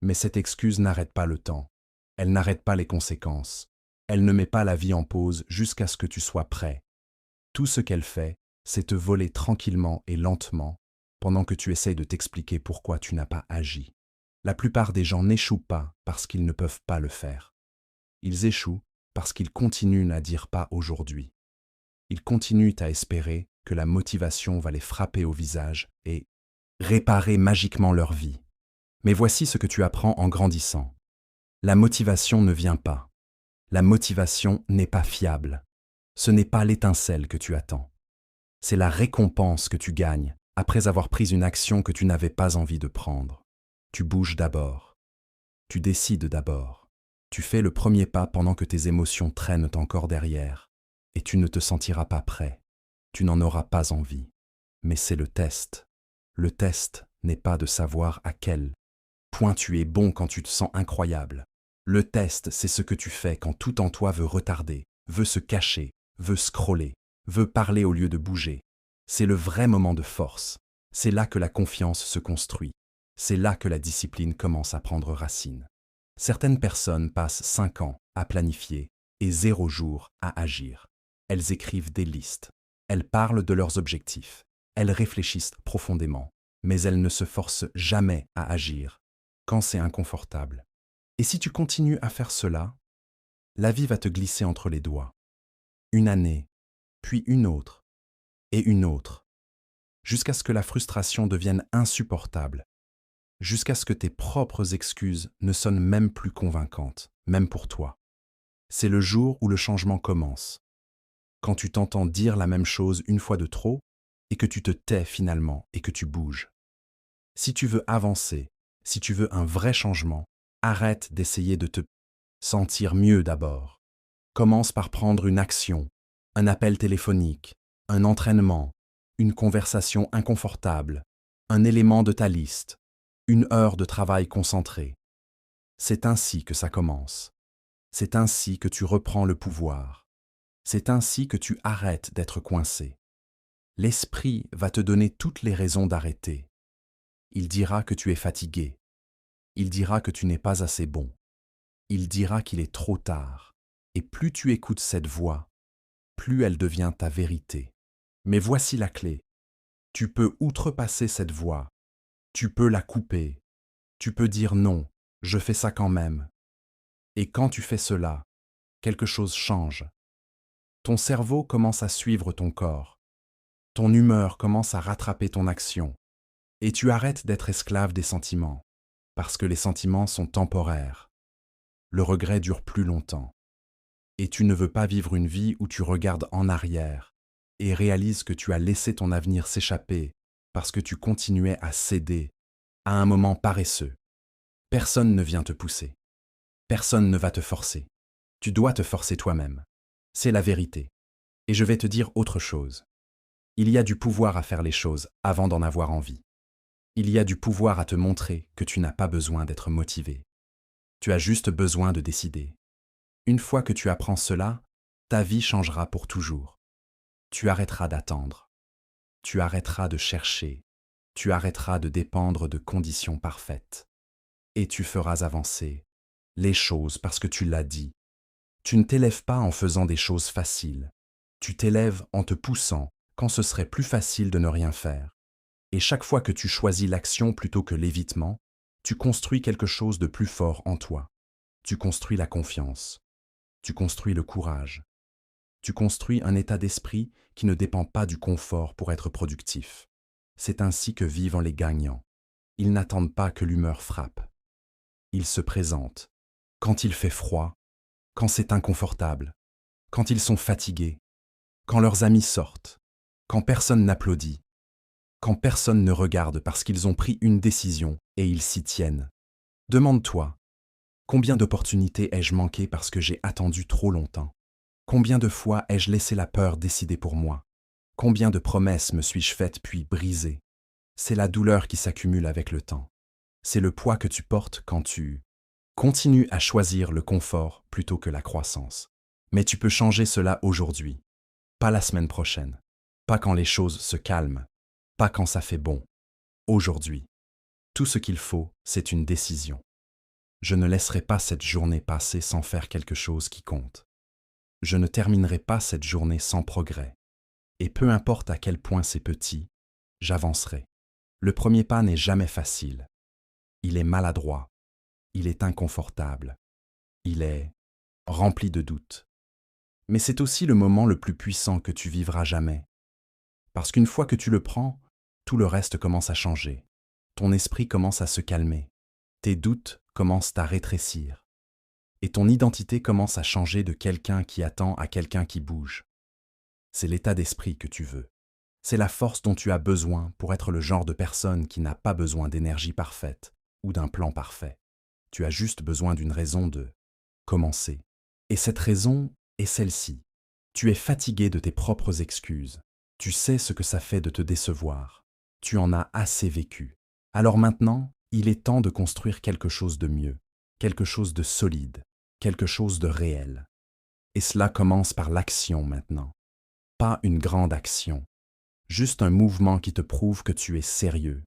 Speaker 1: Mais cette excuse n'arrête pas le temps. Elle n'arrête pas les conséquences. Elle ne met pas la vie en pause jusqu'à ce que tu sois prêt. Tout ce qu'elle fait, c'est te voler tranquillement et lentement pendant que tu essayes de t'expliquer pourquoi tu n'as pas agi. La plupart des gens n'échouent pas parce qu'ils ne peuvent pas le faire. Ils échouent parce qu'ils continuent à dire pas aujourd'hui. Ils continuent à espérer que la motivation va les frapper au visage et réparer magiquement leur vie. Mais voici ce que tu apprends en grandissant. La motivation ne vient pas. La motivation n'est pas fiable. Ce n'est pas l'étincelle que tu attends. C'est la récompense que tu gagnes après avoir pris une action que tu n'avais pas envie de prendre. Tu bouges d'abord. Tu décides d'abord. Tu fais le premier pas pendant que tes émotions traînent encore derrière. Et tu ne te sentiras pas prêt. Tu n'en auras pas envie. Mais c'est le test. Le test n'est pas de savoir à quel point tu es bon quand tu te sens incroyable. Le test, c'est ce que tu fais quand tout en toi veut retarder, veut se cacher, veut scroller, veut parler au lieu de bouger. C'est le vrai moment de force. C'est là que la confiance se construit. C'est là que la discipline commence à prendre racine. Certaines personnes passent 5 ans à planifier et 0 jour à agir. Elles écrivent des listes. Elles parlent de leurs objectifs. Elles réfléchissent profondément. Mais elles ne se forcent jamais à agir quand c'est inconfortable. Et si tu continues à faire cela, la vie va te glisser entre les doigts. Une année, puis une autre, et une autre, jusqu'à ce que la frustration devienne insupportable, jusqu'à ce que tes propres excuses ne sonnent même plus convaincantes, même pour toi. C'est le jour où le changement commence. Quand tu t'entends dire la même chose une fois de trop, et que tu te tais finalement et que tu bouges. Si tu veux avancer, si tu veux un vrai changement, arrête d'essayer de te sentir mieux d'abord. Commence par prendre une action, un appel téléphonique, un entraînement, une conversation inconfortable, un élément de ta liste, une heure de travail concentré. C'est ainsi que ça commence. C'est ainsi que tu reprends le pouvoir. C'est ainsi que tu arrêtes d'être coincé. L'esprit va te donner toutes les raisons d'arrêter. Il dira que tu es fatigué. Il dira que tu n'es pas assez bon. Il dira qu'il est trop tard. Et plus tu écoutes cette voix, plus elle devient ta vérité. Mais voici la clé. Tu peux outrepasser cette voix. Tu peux la couper. Tu peux dire non, je fais ça quand même. Et quand tu fais cela, quelque chose change. Ton cerveau commence à suivre ton corps. Ton humeur commence à rattraper ton action. Et tu arrêtes d'être esclave des sentiments, parce que les sentiments sont temporaires. Le regret dure plus longtemps. Et tu ne veux pas vivre une vie où tu regardes en arrière et réalises que tu as laissé ton avenir s'échapper parce que tu continuais à céder à un moment paresseux. Personne ne vient te pousser. Personne ne va te forcer. Tu dois te forcer toi-même. C'est la vérité. Et je vais te dire autre chose. Il y a du pouvoir à faire les choses avant d'en avoir envie. Il y a du pouvoir à te montrer que tu n'as pas besoin d'être motivé. Tu as juste besoin de décider. Une fois que tu apprends cela, ta vie changera pour toujours. Tu arrêteras d'attendre. Tu arrêteras de chercher. Tu arrêteras de dépendre de conditions parfaites. Et tu feras avancer les choses parce que tu l'as dit. Tu ne t'élèves pas en faisant des choses faciles. Tu t'élèves en te poussant quand ce serait plus facile de ne rien faire. Et chaque fois que tu choisis l'action plutôt que l'évitement, tu construis quelque chose de plus fort en toi. Tu construis la confiance. Tu construis le courage. Tu construis un état d'esprit qui ne dépend pas du confort pour être productif. C'est ainsi que vivent les gagnants. Ils n'attendent pas que l'humeur frappe. Ils se présentent. Quand il fait froid, quand c'est inconfortable, quand ils sont fatigués, quand leurs amis sortent, quand personne n'applaudit, quand personne ne regarde parce qu'ils ont pris une décision et ils s'y tiennent. Demande-toi, combien d'opportunités ai-je manqué parce que j'ai attendu trop longtemps? Combien de fois ai-je laissé la peur décider pour moi? Combien de promesses me suis-je faites puis brisées? C'est la douleur qui s'accumule avec le temps. C'est le poids que tu portes quand tu continues à choisir le confort plutôt que la croissance. Mais tu peux changer cela aujourd'hui, pas la semaine prochaine, pas quand les choses se calment, pas quand ça fait bon. Aujourd'hui, tout ce qu'il faut, c'est une décision. Je ne laisserai pas cette journée passer sans faire quelque chose qui compte. Je ne terminerai pas cette journée sans progrès. Et peu importe à quel point c'est petit, j'avancerai. Le premier pas n'est jamais facile. Il est maladroit. Il est inconfortable. Il est rempli de doutes. Mais c'est aussi le moment le plus puissant que tu vivras jamais. Parce qu'une fois que tu le prends, tout le reste commence à changer. Ton esprit commence à se calmer. Tes doutes commencent à rétrécir. Et ton identité commence à changer de quelqu'un qui attend à quelqu'un qui bouge. C'est l'état d'esprit que tu veux. C'est la force dont tu as besoin pour être le genre de personne qui n'a pas besoin d'énergie parfaite ou d'un plan parfait. Tu as juste besoin d'une raison de commencer. Et cette raison est celle-ci. Tu es fatigué de tes propres excuses. Tu sais ce que ça fait de te décevoir. Tu en as assez vécu. Alors maintenant, il est temps de construire quelque chose de mieux, quelque chose de solide, quelque chose de réel. Et cela commence par l'action maintenant. Pas une grande action, juste un mouvement qui te prouve que tu es sérieux.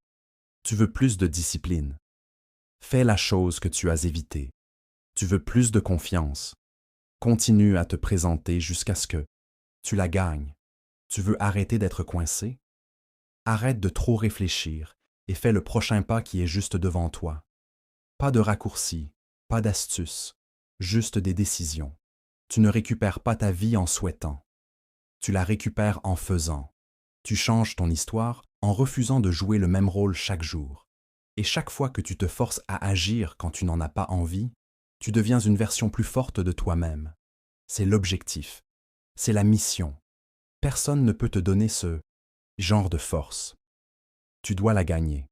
Speaker 1: Tu veux plus de discipline. Fais la chose que tu as évitée. Tu veux plus de confiance. Continue à te présenter jusqu'à ce que tu la gagnes. Tu veux arrêter d'être coincé? Arrête de trop réfléchir et fais le prochain pas qui est juste devant toi. Pas de raccourcis, pas d'astuces, juste des décisions. Tu ne récupères pas ta vie en souhaitant. Tu la récupères en faisant. Tu changes ton histoire en refusant de jouer le même rôle chaque jour. Et chaque fois que tu te forces à agir quand tu n'en as pas envie, tu deviens une version plus forte de toi-même. C'est l'objectif. C'est la mission. Personne ne peut te donner ce genre de force. Tu dois la gagner.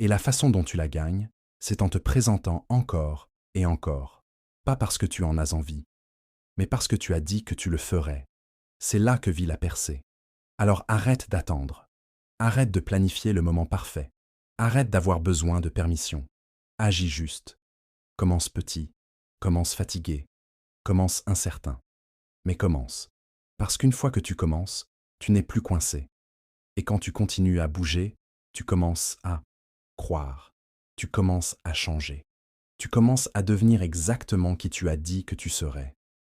Speaker 1: Et la façon dont tu la gagnes, c'est en te présentant encore et encore. Pas parce que tu en as envie, mais parce que tu as dit que tu le ferais. C'est là que vit la percée. Alors arrête d'attendre. Arrête de planifier le moment parfait. Arrête d'avoir besoin de permission. Agis juste. Commence petit. Commence fatigué. Commence incertain. Mais commence. Parce qu'une fois que tu commences, tu n'es plus coincé. Et quand tu continues à bouger, tu commences à croire. Tu commences à changer. Tu commences à devenir exactement qui tu as dit que tu serais.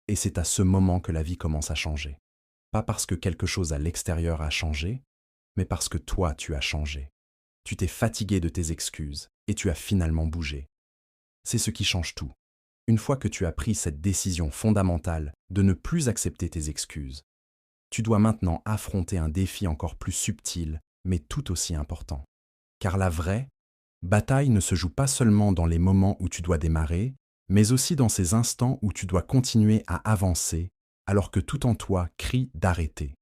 Speaker 1: Et c'est à ce moment que la vie commence à changer. Pas parce que quelque chose à l'extérieur a changé, mais parce que toi tu as changé. Tu t'es fatigué de tes excuses et tu as finalement bougé. C'est ce qui change tout. Une fois que tu as pris cette décision fondamentale de ne plus accepter tes excuses, tu dois maintenant affronter un défi encore plus subtil, mais tout aussi important. Car la vraie bataille ne se joue pas seulement dans les moments où tu dois démarrer, mais aussi dans ces instants où tu dois continuer à avancer alors que tout en toi crie d'arrêter.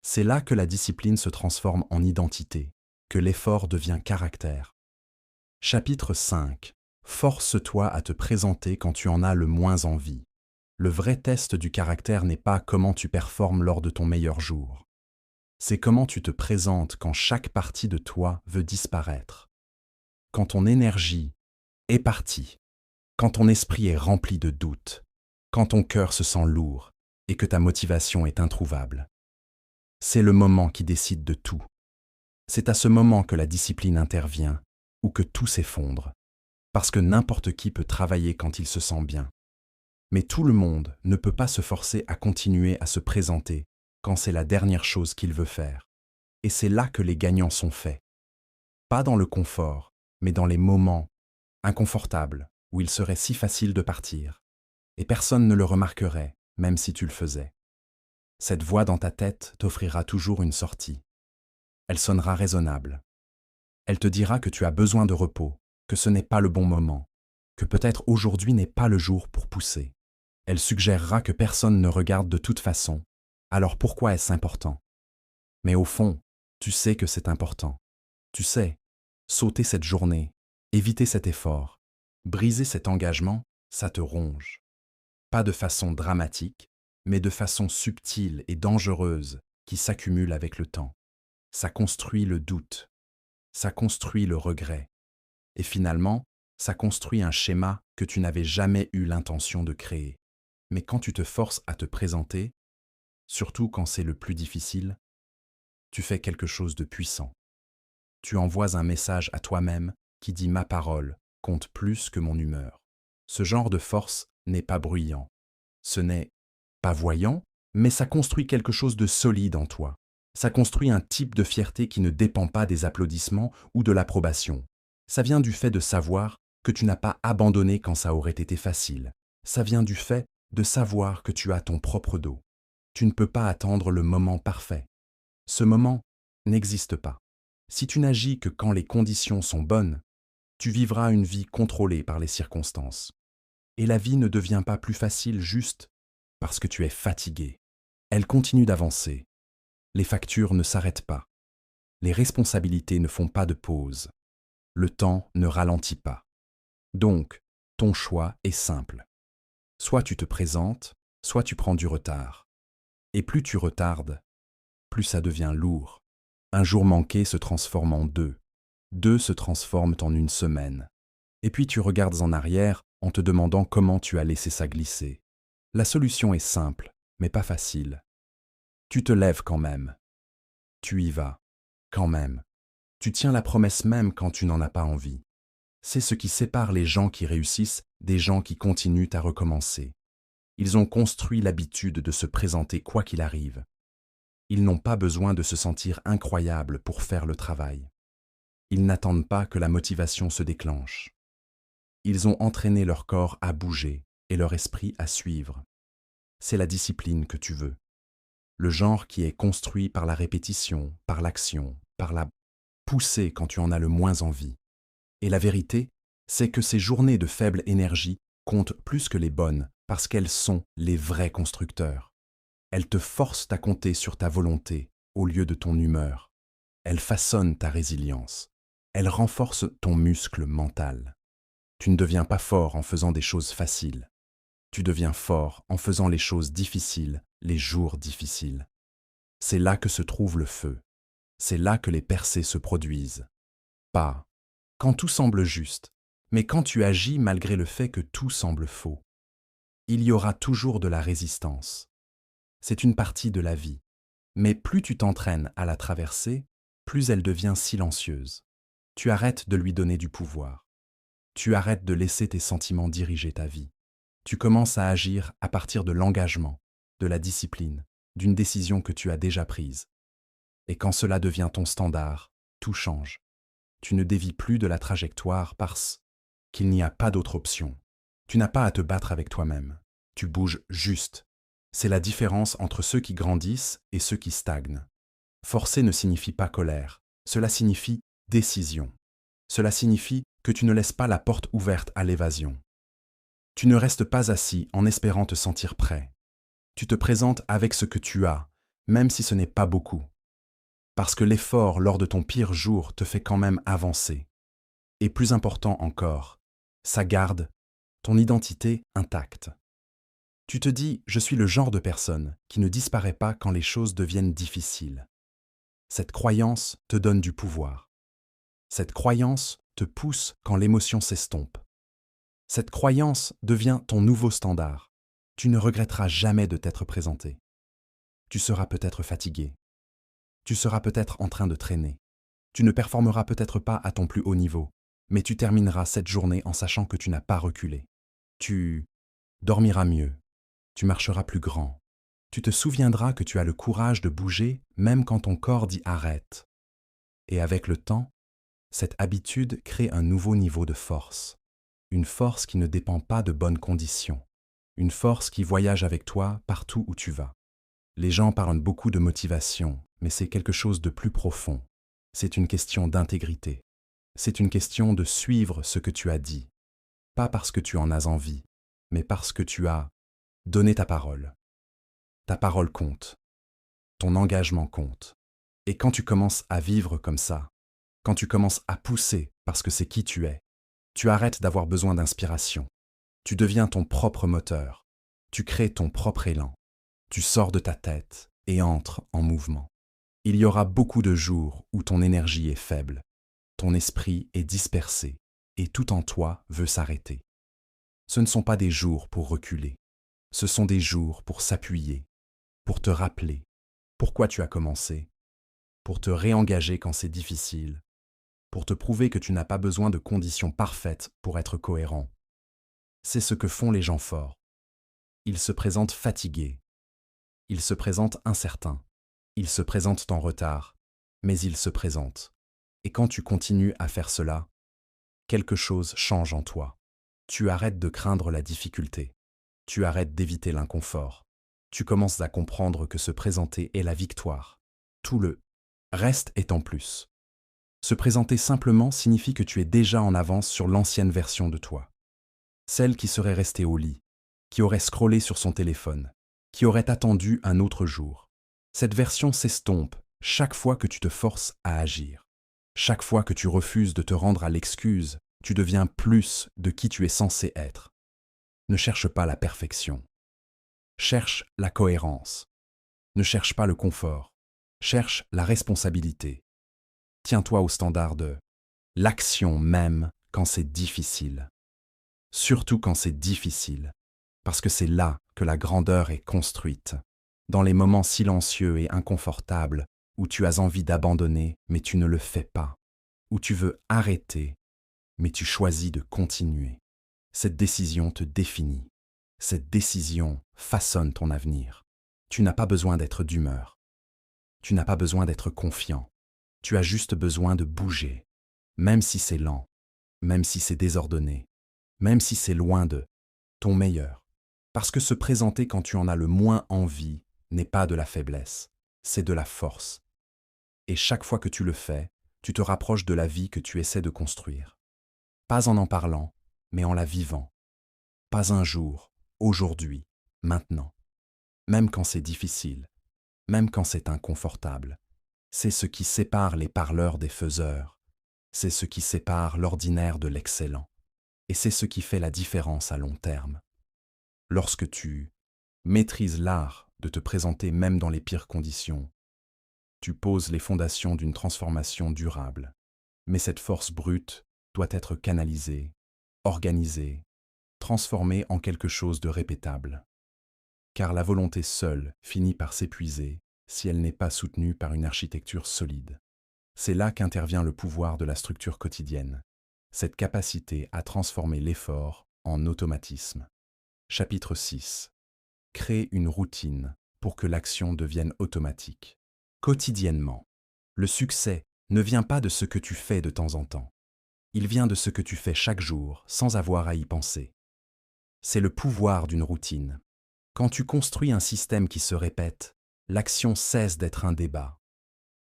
Speaker 1: C'est là que la discipline se transforme en identité, que l'effort devient caractère. Chapitre 5. Force-toi à te présenter quand tu en as le moins envie. Le vrai test du caractère n'est pas comment tu performes lors de ton meilleur jour. C'est comment tu te présentes quand chaque partie de toi veut disparaître. Quand ton énergie est partie, quand ton esprit est rempli de doutes, quand ton cœur se sent lourd et que ta motivation est introuvable. C'est le moment qui décide de tout. C'est à ce moment que la discipline intervient ou que tout s'effondre. Parce que n'importe qui peut travailler quand il se sent bien. Mais tout le monde ne peut pas se forcer à continuer à se présenter quand c'est la dernière chose qu'il veut faire. Et c'est là que les gagnants sont faits. Pas dans le confort, mais dans les moments inconfortables où il serait si facile de partir. Et personne ne le remarquerait, même si tu le faisais. Cette voix dans ta tête t'offrira toujours une sortie. Elle sonnera raisonnable. Elle te dira que tu as besoin de repos, que ce n'est pas le bon moment, que peut-être aujourd'hui n'est pas le jour pour pousser. Elle suggérera que personne ne regarde de toute façon, alors pourquoi est-ce important? Mais au fond, tu sais que c'est important. Tu sais, sauter cette journée, éviter cet effort, briser cet engagement, ça te ronge. Pas de façon dramatique, mais de façon subtile et dangereuse qui s'accumule avec le temps. Ça construit le doute, ça construit le regret. Et finalement, ça construit un schéma que tu n'avais jamais eu l'intention de créer. Mais quand tu te forces à te présenter, surtout quand c'est le plus difficile, tu fais quelque chose de puissant. Tu envoies un message à toi-même qui dit « ma parole compte plus que mon humeur ». Ce genre de force n'est pas bruyant. Ce n'est pas voyant, mais ça construit quelque chose de solide en toi. Ça construit un type de fierté qui ne dépend pas des applaudissements ou de l'approbation. Ça vient du fait de savoir que tu n'as pas abandonné quand ça aurait été facile. Ça vient du fait de savoir que tu as ton propre dos. Tu ne peux pas attendre le moment parfait. Ce moment n'existe pas. Si tu n'agis que quand les conditions sont bonnes, tu vivras une vie contrôlée par les circonstances. Et la vie ne devient pas plus facile juste parce que tu es fatigué. Elle continue d'avancer. Les factures ne s'arrêtent pas. Les responsabilités ne font pas de pause. Le temps ne ralentit pas. Donc, ton choix est simple. Soit tu te présentes, soit tu prends du retard. Et plus tu retardes, plus ça devient lourd. Un jour manqué se transforme en deux. Deux se transforment en une semaine. Et puis tu regardes en arrière en te demandant comment tu as laissé ça glisser. La solution est simple, mais pas facile. Tu te lèves quand même. Tu y vas, quand même. Tu tiens la promesse même quand tu n'en as pas envie. C'est ce qui sépare les gens qui réussissent des gens qui continuent à recommencer. Ils ont construit l'habitude de se présenter quoi qu'il arrive. Ils n'ont pas besoin de se sentir incroyables pour faire le travail. Ils n'attendent pas que la motivation se déclenche. Ils ont entraîné leur corps à bouger et leur esprit à suivre. C'est la discipline que tu veux. Le genre qui est construit par la répétition, par l'action, par la poussée quand tu en as le moins envie. Et la vérité, c'est que ces journées de faible énergie comptent plus que les bonnes parce qu'elles sont les vrais constructeurs. Elles te forcent à compter sur ta volonté au lieu de ton humeur. Elles façonnent ta résilience. Elles renforcent ton muscle mental. Tu ne deviens pas fort en faisant des choses faciles. Tu deviens fort en faisant les choses difficiles, les jours difficiles. C'est là que se trouve le feu. C'est là que les percées se produisent. Pas quand tout semble juste, mais quand tu agis malgré le fait que tout semble faux. Il y aura toujours de la résistance. C'est une partie de la vie. Mais plus tu t'entraînes à la traverser, plus elle devient silencieuse. Tu arrêtes de lui donner du pouvoir. Tu arrêtes de laisser tes sentiments diriger ta vie. Tu commences à agir à partir de l'engagement, de la discipline, d'une décision que tu as déjà prise. Et quand cela devient ton standard, tout change. Tu ne dévies plus de la trajectoire parce qu'il n'y a pas d'autre option. Tu n'as pas à te battre avec toi-même. Tu bouges juste. C'est la différence entre ceux qui grandissent et ceux qui stagnent. Forcer ne signifie pas colère. Cela signifie décision. Cela signifie que tu ne laisses pas la porte ouverte à l'évasion. Tu ne restes pas assis en espérant te sentir prêt. Tu te présentes avec ce que tu as, même si ce n'est pas beaucoup. Parce que l'effort lors de ton pire jour te fait quand même avancer. Et plus important encore, ça garde ton identité intacte. Tu te dis « je suis le genre de personne qui ne disparaît pas quand les choses deviennent difficiles ». Cette croyance te donne du pouvoir. Cette croyance te pousse quand l'émotion s'estompe. Cette croyance devient ton nouveau standard. Tu ne regretteras jamais de t'être présenté. Tu seras peut-être fatigué. Tu seras peut-être en train de traîner. Tu ne performeras peut-être pas à ton plus haut niveau, mais tu termineras cette journée en sachant que tu n'as pas reculé. Tu dormiras mieux. Tu marcheras plus grand. Tu te souviendras que tu as le courage de bouger même quand ton corps dit arrête. Et avec le temps, cette habitude crée un nouveau niveau de force. Une force qui ne dépend pas de bonnes conditions. Une force qui voyage avec toi partout où tu vas. Les gens parlent beaucoup de motivation, mais c'est quelque chose de plus profond. C'est une question d'intégrité. C'est une question de suivre ce que tu as dit. Pas parce que tu en as envie, mais parce que tu as donné ta parole. Ta parole compte. Ton engagement compte. Et quand tu commences à vivre comme ça, quand tu commences à pousser parce que c'est qui tu es, tu arrêtes d'avoir besoin d'inspiration. Tu deviens ton propre moteur. Tu crées ton propre élan. Tu sors de ta tête et entres en mouvement. Il y aura beaucoup de jours où ton énergie est faible, ton esprit est dispersé et tout en toi veut s'arrêter. Ce ne sont pas des jours pour reculer, ce sont des jours pour s'appuyer, pour te rappeler pourquoi tu as commencé, pour te réengager quand c'est difficile, pour te prouver que tu n'as pas besoin de conditions parfaites pour être cohérent. C'est ce que font les gens forts. Ils se présentent fatigués. Il se présente incertain. Il se présente en retard, mais il se présente. Et quand tu continues à faire cela, quelque chose change en toi. Tu arrêtes de craindre la difficulté. Tu arrêtes d'éviter l'inconfort. Tu commences à comprendre que se présenter est la victoire. Tout le reste est en plus. Se présenter simplement signifie que tu es déjà en avance sur l'ancienne version de toi. Celle qui serait restée au lit, qui aurait scrollé sur son téléphone, qui aurait attendu un autre jour. Cette version s'estompe chaque fois que tu te forces à agir. Chaque fois que tu refuses de te rendre à l'excuse, tu deviens plus de qui tu es censé être. Ne cherche pas la perfection. Cherche la cohérence. Ne cherche pas le confort. Cherche la responsabilité. Tiens-toi au standard de l'action même quand c'est difficile. Surtout quand c'est difficile, parce que c'est là que la grandeur est construite, dans les moments silencieux et inconfortables où tu as envie d'abandonner mais tu ne le fais pas, où tu veux arrêter mais tu choisis de continuer. Cette décision te définit. Cette décision façonne ton avenir. Tu n'as pas besoin d'être d'humeur. Tu n'as pas besoin d'être confiant. Tu as juste besoin de bouger, même si c'est lent, même si c'est désordonné, même si c'est loin de ton meilleur. Parce que se présenter quand tu en as le moins envie n'est pas de la faiblesse, c'est de la force. Et chaque fois que tu le fais, tu te rapproches de la vie que tu essaies de construire. Pas en parlant, mais en la vivant. Pas un jour, aujourd'hui, maintenant. Même quand c'est difficile, même quand c'est inconfortable. C'est ce qui sépare les parleurs des faiseurs. C'est ce qui sépare l'ordinaire de l'excellent. Et c'est ce qui fait la différence à long terme. Lorsque tu maîtrises l'art de te présenter même dans les pires conditions, tu poses les fondations d'une transformation durable. Mais cette force brute doit être canalisée, organisée, transformée en quelque chose de répétable. Car la volonté seule finit par s'épuiser si elle n'est pas soutenue par une architecture solide. C'est là qu'intervient le pouvoir de la structure quotidienne, cette capacité à transformer l'effort en automatisme. Chapitre 6. Crée une routine pour que l'action devienne automatique. Quotidiennement, le succès ne vient pas de ce que tu fais de temps en temps. Il vient de ce que tu fais chaque jour sans avoir à y penser. C'est le pouvoir d'une routine. Quand tu construis un système qui se répète, l'action cesse d'être un débat.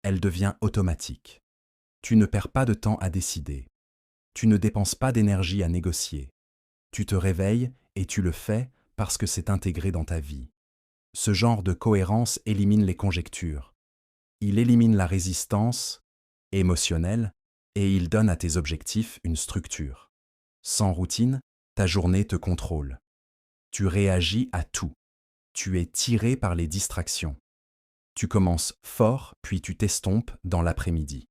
Speaker 1: Elle devient automatique. Tu ne perds pas de temps à décider. Tu ne dépenses pas d'énergie à négocier. Tu te réveilles et tu le fais parce que c'est intégré dans ta vie. Ce genre de cohérence élimine les conjectures. Il élimine la résistance émotionnelle et il donne à tes objectifs une structure. Sans routine, ta journée te contrôle. Tu réagis à tout. Tu es tiré par les distractions. Tu commences fort, puis tu t'estompes dans l'après-midi.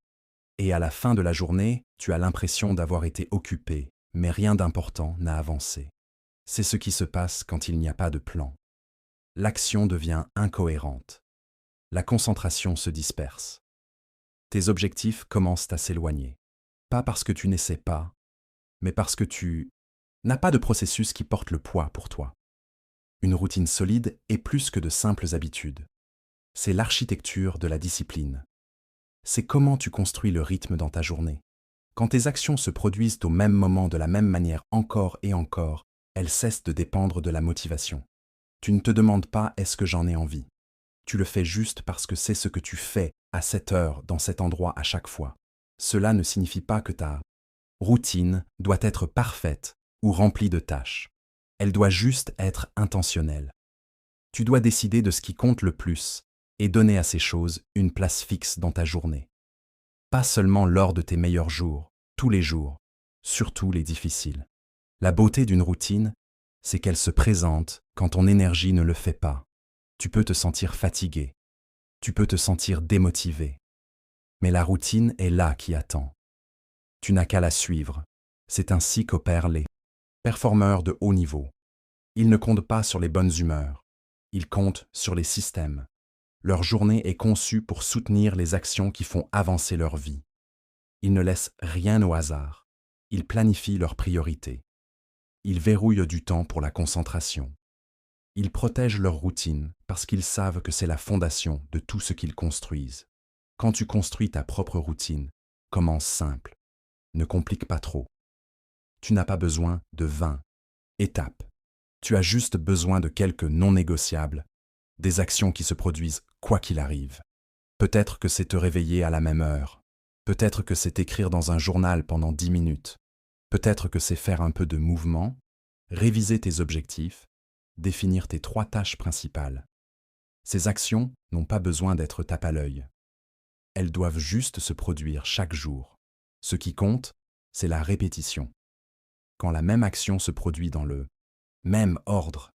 Speaker 1: Et à la fin de la journée, tu as l'impression d'avoir été occupé, mais rien d'important n'a avancé. C'est ce qui se passe quand il n'y a pas de plan. L'action devient incohérente. La concentration se disperse. Tes objectifs commencent à s'éloigner. Pas parce que tu n'essaies pas, mais parce que tu n'as pas de processus qui porte le poids pour toi. Une routine solide est plus que de simples habitudes. C'est l'architecture de la discipline. C'est comment tu construis le rythme dans ta journée. Quand tes actions se produisent au même moment de la même manière encore et encore, elles cessent de dépendre de la motivation. Tu ne te demandes pas « est-ce que j'en ai envie ?» Tu le fais juste parce que c'est ce que tu fais à cette heure, dans cet endroit à chaque fois. Cela ne signifie pas que ta routine doit être parfaite ou remplie de tâches. Elle doit juste être intentionnelle. Tu dois décider de ce qui compte le plus et donner à ces choses une place fixe dans ta journée. Pas seulement lors de tes meilleurs jours, tous les jours, surtout les difficiles. La beauté d'une routine, c'est qu'elle se présente quand ton énergie ne le fait pas. Tu peux te sentir fatigué, tu peux te sentir démotivé. Mais la routine est là qui attend. Tu n'as qu'à la suivre. C'est ainsi qu'opèrent les performeurs de haut niveau. Ils ne comptent pas sur les bonnes humeurs, ils comptent sur les systèmes. Leur journée est conçue pour soutenir les actions qui font avancer leur vie. Ils ne laissent rien au hasard. Ils planifient leurs priorités. Ils verrouillent du temps pour la concentration. Ils protègent leur routine parce qu'ils savent que c'est la fondation de tout ce qu'ils construisent. Quand tu construis ta propre routine, commence simple. Ne complique pas trop. Tu n'as pas besoin de 20 étapes. Tu as juste besoin de quelques non négociables, des actions qui se produisent quoi qu'il arrive. Peut-être que c'est te réveiller à la même heure. Peut-être que c'est écrire dans un journal pendant 10 minutes. Peut-être que c'est faire un peu de mouvement, réviser tes objectifs, définir tes 3 tâches principales. Ces actions n'ont pas besoin d'être tape à l'œil. Elles doivent juste se produire chaque jour. Ce qui compte, c'est la répétition. Quand la même action se produit dans le même ordre,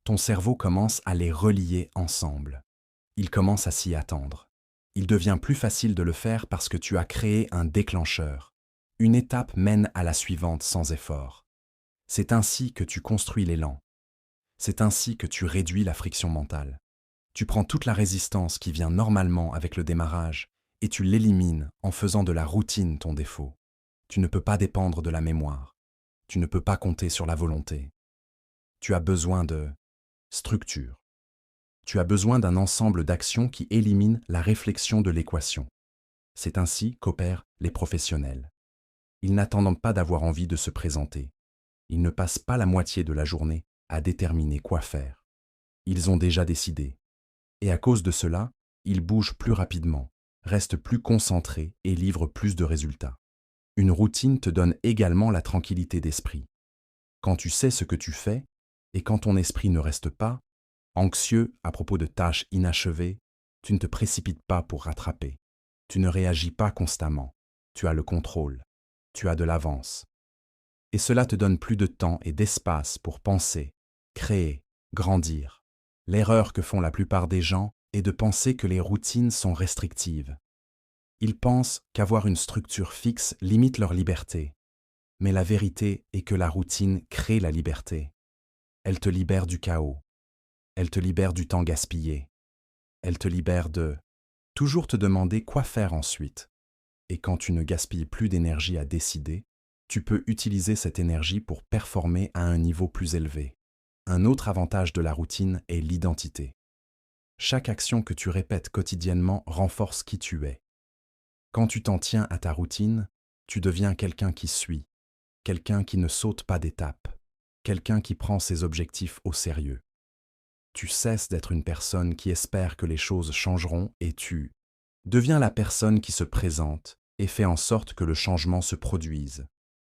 Speaker 1: ton cerveau commence à les relier ensemble. Il commence à s'y attendre. Il devient plus facile de le faire parce que tu as créé un déclencheur. Une étape mène à la suivante sans effort. C'est ainsi que tu construis l'élan. C'est ainsi que tu réduis la friction mentale. Tu prends toute la résistance qui vient normalement avec le démarrage et tu l'élimines en faisant de la routine ton défaut. Tu ne peux pas dépendre de la mémoire. Tu ne peux pas compter sur la volonté. Tu as besoin de structure. Tu as besoin d'un ensemble d'actions qui éliminent la réflexion de l'équation. C'est ainsi qu'opèrent les professionnels. Ils n'attendent pas d'avoir envie de se présenter. Ils ne passent pas la moitié de la journée à déterminer quoi faire. Ils ont déjà décidé. Et à cause de cela, ils bougent plus rapidement, restent plus concentrés et livrent plus de résultats. Une routine te donne également la tranquillité d'esprit. Quand tu sais ce que tu fais, et quand ton esprit ne reste pas anxieux à propos de tâches inachevées, tu ne te précipites pas pour rattraper. Tu ne réagis pas constamment. Tu as le contrôle. Tu as de l'avance. Et cela te donne plus de temps et d'espace pour penser, créer, grandir. L'erreur que font la plupart des gens est de penser que les routines sont restrictives. Ils pensent qu'avoir une structure fixe limite leur liberté. Mais la vérité est que la routine crée la liberté. Elle te libère du chaos. Elle te libère du temps gaspillé. Elle te libère de toujours te demander quoi faire ensuite. Et quand tu ne gaspilles plus d'énergie à décider, tu peux utiliser cette énergie pour performer à un niveau plus élevé. Un autre avantage de la routine est l'identité. Chaque action que tu répètes quotidiennement renforce qui tu es. Quand tu t'en tiens à ta routine, tu deviens quelqu'un qui suit, quelqu'un qui ne saute pas d'étape, quelqu'un qui prend ses objectifs au sérieux. Tu cesses d'être une personne qui espère que les choses changeront et tu deviens la personne qui se présente et fait en sorte que le changement se produise.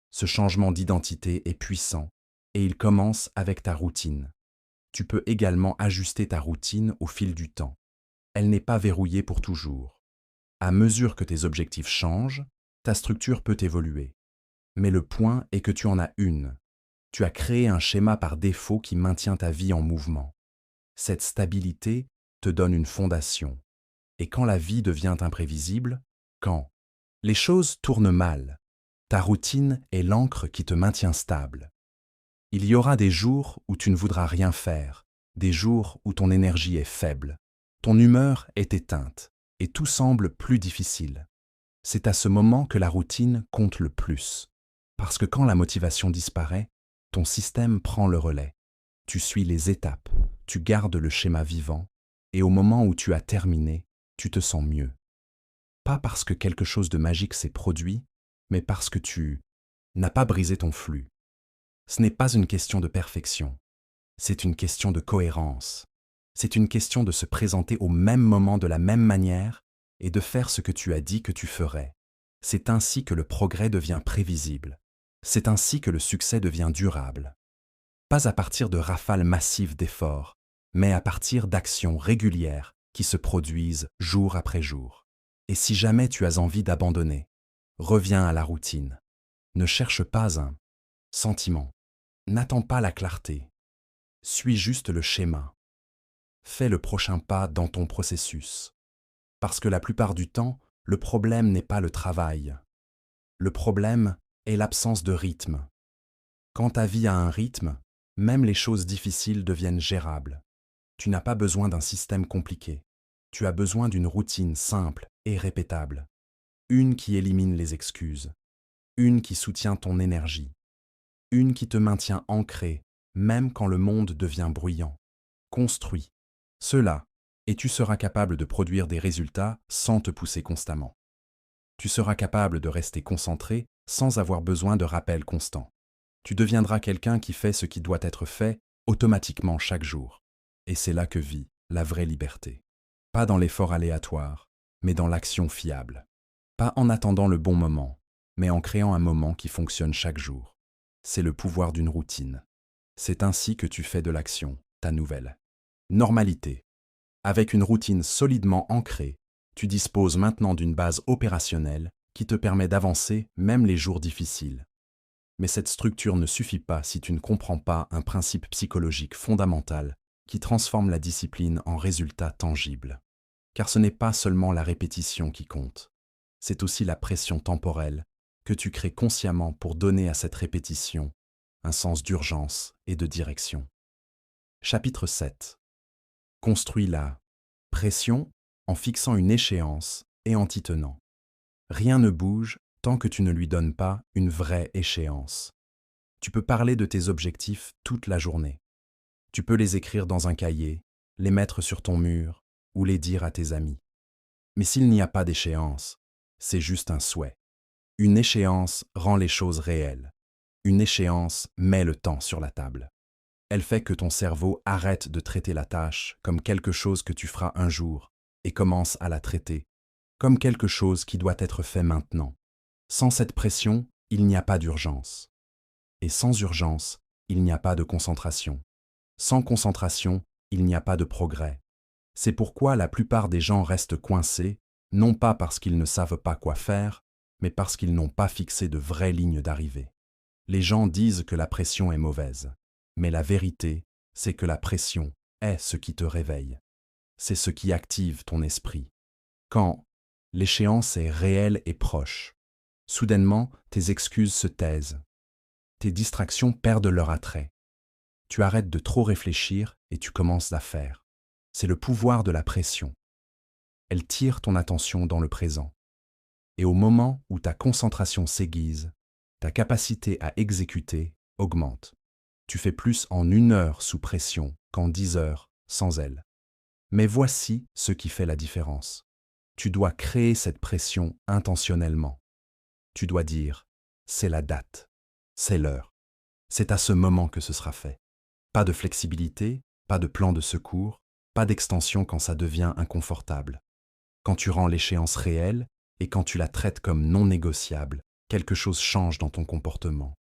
Speaker 1: Ce changement d'identité est puissant et il commence avec ta routine. Tu peux également ajuster ta routine au fil du temps. Elle n'est pas verrouillée pour toujours. À mesure que tes objectifs changent, ta structure peut évoluer. Mais le point est que tu en as une. Tu as créé un schéma par défaut qui maintient ta vie en mouvement. Cette stabilité te donne une fondation. Et quand la vie devient imprévisible, quand les choses tournent mal, ta routine est l'encre qui te maintient stable. Il y aura des jours où tu ne voudras rien faire, des jours où ton énergie est faible, ton humeur est éteinte et tout semble plus difficile. C'est à ce moment que la routine compte le plus. Parce que quand la motivation disparaît, ton système prend le relais. Tu suis les étapes, tu gardes le schéma vivant, et au moment où tu as terminé, tu te sens mieux. Pas parce que quelque chose de magique s'est produit, mais parce que tu n'as pas brisé ton flux. Ce n'est pas une question de perfection, c'est une question de cohérence. C'est une question de se présenter au même moment de la même manière et de faire ce que tu as dit que tu ferais. C'est ainsi que le progrès devient prévisible. C'est ainsi que le succès devient durable. Pas à partir de rafales massives d'efforts, mais à partir d'actions régulières qui se produisent jour après jour. Et si jamais tu as envie d'abandonner, reviens à la routine. Ne cherche pas un sentiment. N'attends pas la clarté. Suis juste le schéma. Fais le prochain pas dans ton processus. Parce que la plupart du temps, le problème n'est pas le travail. Le problème est l'absence de rythme. Quand ta vie a un rythme, même les choses difficiles deviennent gérables. Tu n'as pas besoin d'un système compliqué. Tu as besoin d'une routine simple et répétable. Une qui élimine les excuses. Une qui soutient ton énergie. Une qui te maintient ancré, même quand le monde devient bruyant. Construis. Cela, et tu seras capable de produire des résultats sans te pousser constamment. Tu seras capable de rester concentré sans avoir besoin de rappels constants. Tu deviendras quelqu'un qui fait ce qui doit être fait automatiquement chaque jour. Et c'est là que vit la vraie liberté. Pas dans l'effort aléatoire, mais dans l'action fiable. Pas en attendant le bon moment, mais en créant un moment qui fonctionne chaque jour. C'est le pouvoir d'une routine. C'est ainsi que tu fais de l'action ta nouvelle normalité. Avec une routine solidement ancrée, tu disposes maintenant d'une base opérationnelle qui te permet d'avancer même les jours difficiles. Mais cette structure ne suffit pas si tu ne comprends pas un principe psychologique fondamental qui transforme la discipline en résultat tangible. Car ce n'est pas seulement la répétition qui compte, c'est aussi la pression temporelle que tu crées consciemment pour donner à cette répétition un sens d'urgence et de direction. Chapitre 7. Construis la pression en fixant une échéance et en t'y tenant. Rien ne bouge tant que tu ne lui donnes pas une vraie échéance. Tu peux parler de tes objectifs toute la journée. Tu peux les écrire dans un cahier, les mettre sur ton mur ou les dire à tes amis. Mais s'il n'y a pas d'échéance, c'est juste un souhait. Une échéance rend les choses réelles. Une échéance met le temps sur la table. Elle fait que ton cerveau arrête de traiter la tâche comme quelque chose que tu feras un jour et commence à la traiter comme quelque chose qui doit être fait maintenant. Sans cette pression, il n'y a pas d'urgence. Et sans urgence, il n'y a pas de concentration. Sans concentration, il n'y a pas de progrès. C'est pourquoi la plupart des gens restent coincés, non pas parce qu'ils ne savent pas quoi faire, mais parce qu'ils n'ont pas fixé de vraies lignes d'arrivée. Les gens disent que la pression est mauvaise, mais la vérité, c'est que la pression est ce qui te réveille. C'est ce qui active ton esprit. Quand l'échéance est réelle et proche, soudainement, tes excuses se taisent. Tes distractions perdent leur attrait. Tu arrêtes de trop réfléchir et tu commences à faire. C'est le pouvoir de la pression. Elle tire ton attention dans le présent. Et au moment où ta concentration s'aiguise, ta capacité à exécuter augmente. Tu fais plus en 1 heure sous pression qu'en 10 heures sans elle. Mais voici ce qui fait la différence. Tu dois créer cette pression intentionnellement. Tu dois dire « c'est la date, c'est l'heure, c'est à ce moment que ce sera fait ». Pas de flexibilité, pas de plan de secours, pas d'extension quand ça devient inconfortable. Quand tu rends l'échéance réelle et quand tu la traites comme non négociable, quelque chose change dans ton comportement.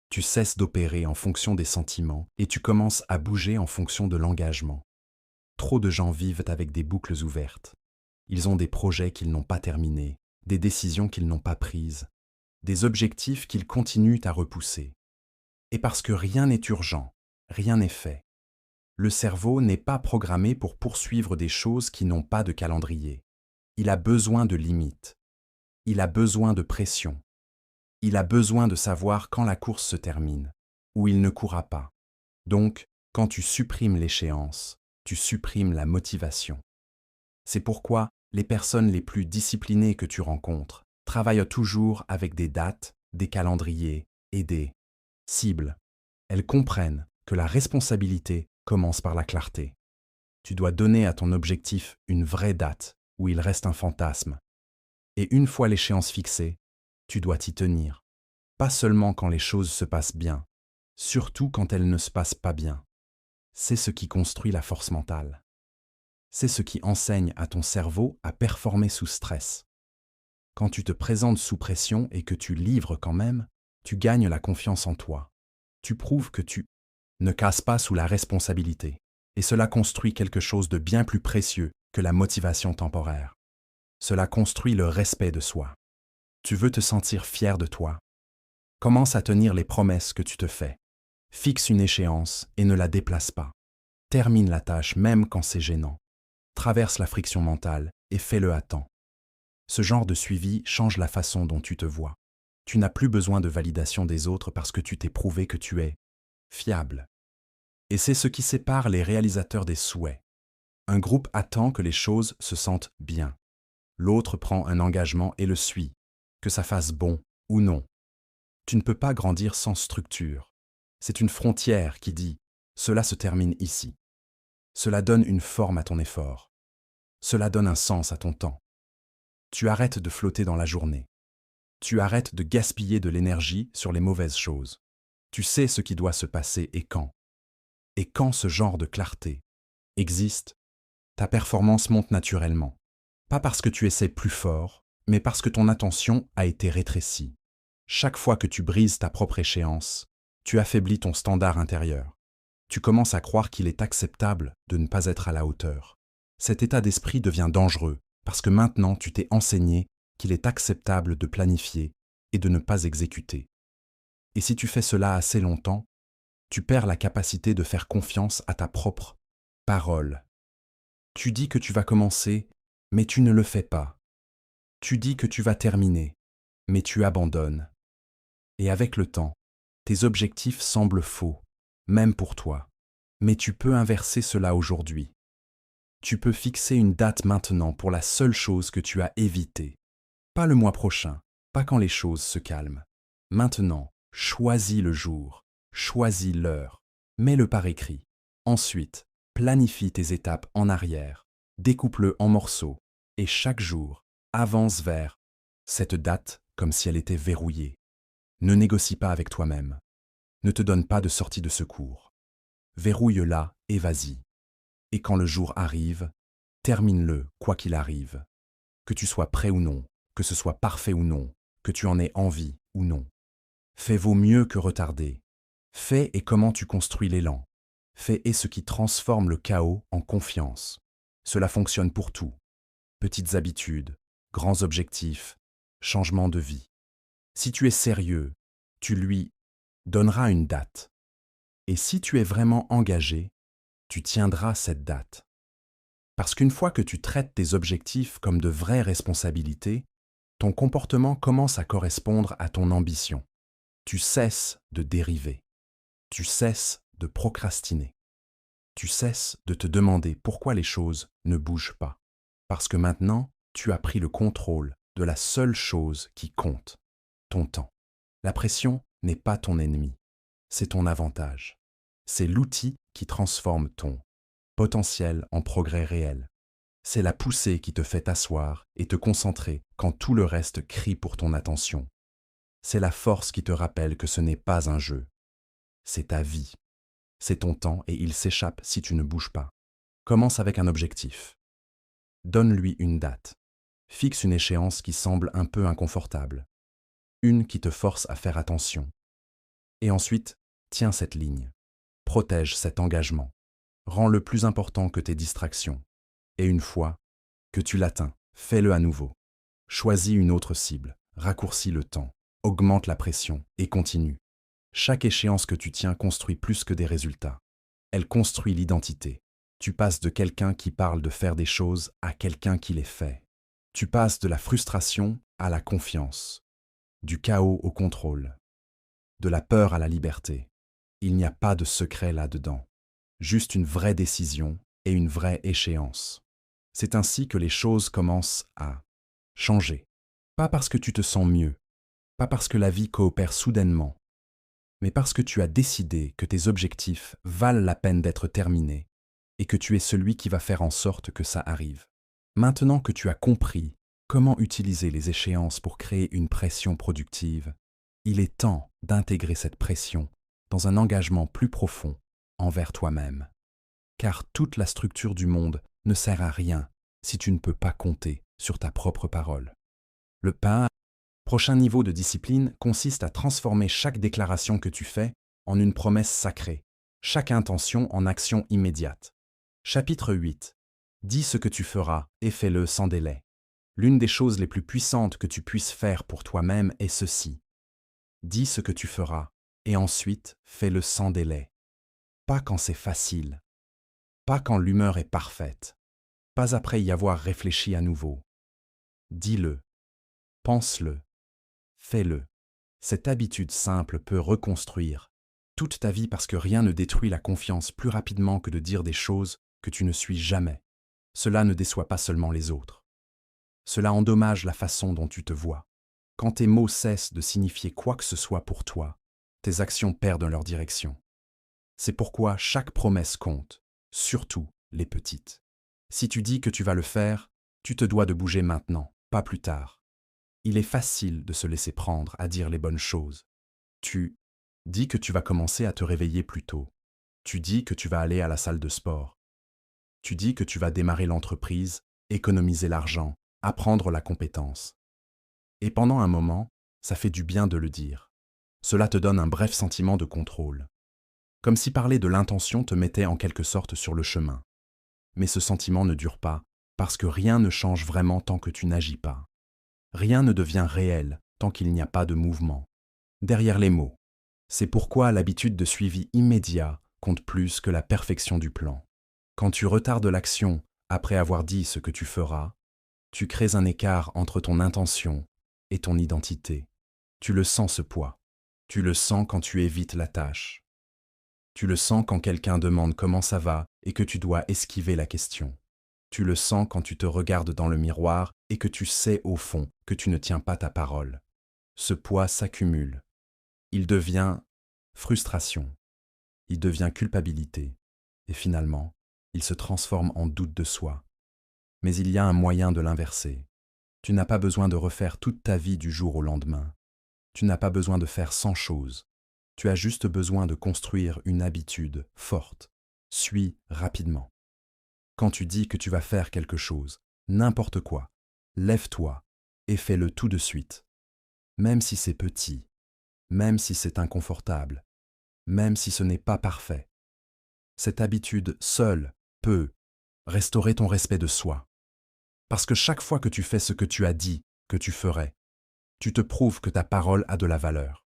Speaker 1: Tu cesses d'opérer en fonction des sentiments et tu commences à bouger en fonction de l'engagement. Trop de gens vivent avec des boucles ouvertes. Ils ont des projets qu'ils n'ont pas terminés, des décisions qu'ils n'ont pas prises, des objectifs qu'ils continuent à repousser. Et parce que rien n'est urgent, rien n'est fait. Le cerveau n'est pas programmé pour poursuivre des choses qui n'ont pas de calendrier. Il a besoin de limites. Il a besoin de pression. Il a besoin de savoir quand la course se termine, ou il ne courra pas. Donc, quand tu supprimes l'échéance, tu supprimes la motivation. C'est pourquoi les personnes les plus disciplinées que tu rencontres travaillent toujours avec des dates, des calendriers et des cibles. Elles comprennent que la responsabilité commence par la clarté. Tu dois donner à ton objectif une vraie date où il reste un fantasme. Et une fois l'échéance fixée, tu dois t'y tenir. Pas seulement quand les choses se passent bien, surtout quand elles ne se passent pas bien. C'est ce qui construit la force mentale. C'est ce qui enseigne à ton cerveau à performer sous stress. Quand tu te présentes sous pression et que tu livres quand même, tu gagnes la confiance en toi. Tu prouves que tu ne casses pas sous la responsabilité. Et cela construit quelque chose de bien plus précieux que la motivation temporaire. Cela construit le respect de soi. Tu veux te sentir fier de toi. Commence à tenir les promesses que tu te fais. Fixe une échéance et ne la déplace pas. Termine la tâche même quand c'est gênant. Traverse la friction mentale et fais-le à temps. Ce genre de suivi change la façon dont tu te vois. Tu n'as plus besoin de validation des autres parce que tu t'es prouvé que tu es fiable. Et c'est ce qui sépare les réalisateurs des souhaits. Un groupe attend que les choses se sentent bien. L'autre prend un engagement et le suit, que ça fasse bon ou non. Tu ne peux pas grandir sans structure. C'est une frontière qui dit « cela se termine ici ». Cela donne une forme à ton effort. Cela donne un sens à ton temps. Tu arrêtes de flotter dans la journée. Tu arrêtes de gaspiller de l'énergie sur les mauvaises choses. Tu sais ce qui doit se passer et quand. Et quand ce genre de clarté existe, ta performance monte naturellement. Pas parce que tu essaies plus fort, mais parce que ton attention a été rétrécie. Chaque fois que tu brises ta propre échéance, tu affaiblis ton standard intérieur. Tu commences à croire qu'il est acceptable de ne pas être à la hauteur. Cet état d'esprit devient dangereux parce que maintenant tu t'es enseigné qu'il est acceptable de planifier et de ne pas exécuter. Et si tu fais cela assez longtemps, tu perds la capacité de faire confiance à ta propre parole. Tu dis que tu vas commencer, mais tu ne le fais pas. Tu dis que tu vas terminer, mais tu abandonnes. Et avec le temps, tes objectifs semblent faux, même pour toi. Mais tu peux inverser cela aujourd'hui. Tu peux fixer une date maintenant pour la seule chose que tu as évitée. Pas le mois prochain, pas quand les choses se calment. Maintenant, choisis le jour, choisis l'heure, mets-le par écrit. Ensuite, planifie tes étapes en arrière, découpe-le en morceaux, et chaque jour, avance vers cette date comme si elle était verrouillée. Ne négocie pas avec toi-même. Ne te donne pas de sortie de secours. Verrouille-la et vas-y. Et quand le jour arrive, termine-le quoi qu'il arrive. Que tu sois prêt ou non, que ce soit parfait ou non, que tu en aies envie ou non. Fais vaut mieux que retarder. Fais et comment tu construis l'élan. Fais et ce qui transforme le chaos en confiance. Cela fonctionne pour tout. Petites habitudes, grands objectifs, changement de vie. Si tu es sérieux, tu lui donneras une date. Et si tu es vraiment engagé, tu tiendras cette date. Parce qu'une fois que tu traites tes objectifs comme de vraies responsabilités, ton comportement commence à correspondre à ton ambition. Tu cesses de dériver. Tu cesses de procrastiner. Tu cesses de te demander pourquoi les choses ne bougent pas. Parce que maintenant, tu as pris le contrôle de la seule chose qui compte, ton temps. La pression n'est pas ton ennemi, c'est ton avantage. C'est l'outil qui transforme ton potentiel en progrès réel. C'est la poussée qui te fait t'asseoir et te concentrer quand tout le reste crie pour ton attention. C'est la force qui te rappelle que ce n'est pas un jeu. C'est ta vie. C'est ton temps et il s'échappe si tu ne bouges pas. Commence avec un objectif. Donne-lui une date. Fixe une échéance qui semble un peu inconfortable. Une qui te force à faire attention. Et ensuite, tiens cette ligne. Protège cet engagement. Rends-le plus important que tes distractions. Et une fois que tu l'atteins, fais-le à nouveau. Choisis une autre cible, raccourcis le temps, augmente la pression et continue. Chaque échéance que tu tiens construit plus que des résultats. Elle construit l'identité. Tu passes de quelqu'un qui parle de faire des choses à quelqu'un qui les fait. Tu passes de la frustration à la confiance, du chaos au contrôle, de la peur à la liberté. Il n'y a pas de secret là-dedans, juste une vraie décision et une vraie échéance. C'est ainsi que les choses commencent à changer. Pas parce que tu te sens mieux, pas parce que la vie coopère soudainement, mais parce que tu as décidé que tes objectifs valent la peine d'être terminés et que tu es celui qui va faire en sorte que ça arrive. Maintenant que tu as compris comment utiliser les échéances pour créer une pression productive, il est temps d'intégrer cette pression dans un engagement plus profond envers toi-même. Car toute la structure du monde ne sert à rien si tu ne peux pas compter sur ta propre parole. Le prochain niveau de discipline consiste à transformer chaque déclaration que tu fais en une promesse sacrée, chaque intention en action immédiate. Chapitre 8. Dis ce que tu feras et fais-le sans délai. L'une des choses les plus puissantes que tu puisses faire pour toi-même est ceci. Dis ce que tu feras et ensuite fais-le sans délai. Pas quand c'est facile. Pas quand l'humeur est parfaite. Pas après y avoir réfléchi à nouveau. Dis-le. Pense-le. Fais-le. Cette habitude simple peut reconstruire toute ta vie parce que rien ne détruit la confiance plus rapidement que de dire des choses que tu ne suis jamais. Cela ne déçoit pas seulement les autres. Cela endommage la façon dont tu te vois. Quand tes mots cessent de signifier quoi que ce soit pour toi, tes actions perdent leur direction. C'est pourquoi chaque promesse compte, surtout les petites. Si tu dis que tu vas le faire, tu te dois de bouger maintenant, pas plus tard. Il est facile de se laisser prendre à dire les bonnes choses. Tu dis que tu vas commencer à te réveiller plus tôt. Tu dis que tu vas aller à la salle de sport. Tu dis que tu vas démarrer l'entreprise, économiser l'argent, apprendre la compétence. Et pendant un moment, ça fait du bien de le dire. Cela te donne un bref sentiment de contrôle. Comme si parler de l'intention te mettait en quelque sorte sur le chemin. Mais ce sentiment ne dure pas, parce que rien ne change vraiment tant que tu n'agis pas. Rien ne devient réel tant qu'il n'y a pas de mouvement. Derrière les mots. C'est pourquoi l'habitude de suivi immédiat compte plus que la perfection du plan. Quand tu retardes l'action après avoir dit ce que tu feras, tu crées un écart entre ton intention et ton identité. Tu le sens ce poids. Tu le sens quand tu évites la tâche. Tu le sens quand quelqu'un demande comment ça va et que tu dois esquiver la question. Tu le sens quand tu te regardes dans le miroir et que tu sais au fond que tu ne tiens pas ta parole. Ce poids s'accumule. Il devient frustration. Il devient culpabilité. Et finalement, il se transforme en doute de soi. Mais il y a un moyen de l'inverser. Tu n'as pas besoin de refaire toute ta vie du jour au lendemain. Tu n'as pas besoin de faire 100 choses. Tu as juste besoin de construire une habitude forte. Suis rapidement. Quand tu dis que tu vas faire quelque chose, n'importe quoi, lève-toi et fais-le tout de suite. Même si c'est petit, même si c'est inconfortable, même si ce n'est pas parfait. Cette habitude seule peut restaurer ton respect de soi. Parce que chaque fois que tu fais ce que tu as dit que tu ferais, tu te prouves que ta parole a de la valeur.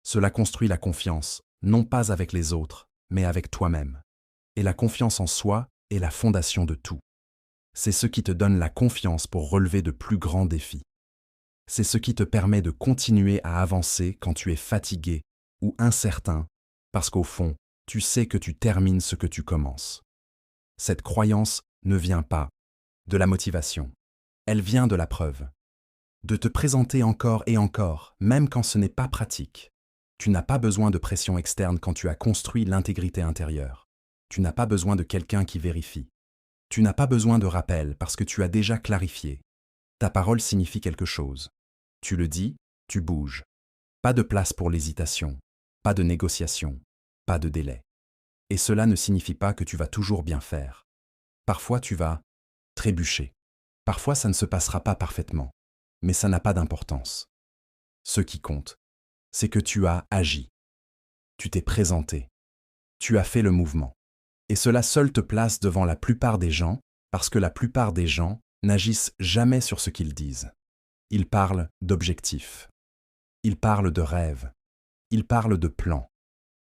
Speaker 1: Cela construit la confiance, non pas avec les autres, mais avec toi-même. Et la confiance en soi est la fondation de tout. C'est ce qui te donne la confiance pour relever de plus grands défis. C'est ce qui te permet de continuer à avancer quand tu es fatigué ou incertain, parce qu'au fond, tu sais que tu termines ce que tu commences. Cette croyance ne vient pas de la motivation. Elle vient de la preuve. De te présenter encore et encore, même quand ce n'est pas pratique. Tu n'as pas besoin de pression externe quand tu as construit l'intégrité intérieure. Tu n'as pas besoin de quelqu'un qui vérifie. Tu n'as pas besoin de rappel parce que tu as déjà clarifié. Ta parole signifie quelque chose. Tu le dis, tu bouges. Pas de place pour l'hésitation, pas de négociation, pas de délai. Et cela ne signifie pas que tu vas toujours bien faire. Parfois tu vas trébucher. Parfois ça ne se passera pas parfaitement. Mais ça n'a pas d'importance. Ce qui compte, c'est que tu as agi. Tu t'es présenté. Tu as fait le mouvement. Et cela seul te place devant la plupart des gens, parce que la plupart des gens n'agissent jamais sur ce qu'ils disent. Ils parlent d'objectifs. Ils parlent de rêves. Ils parlent de plans.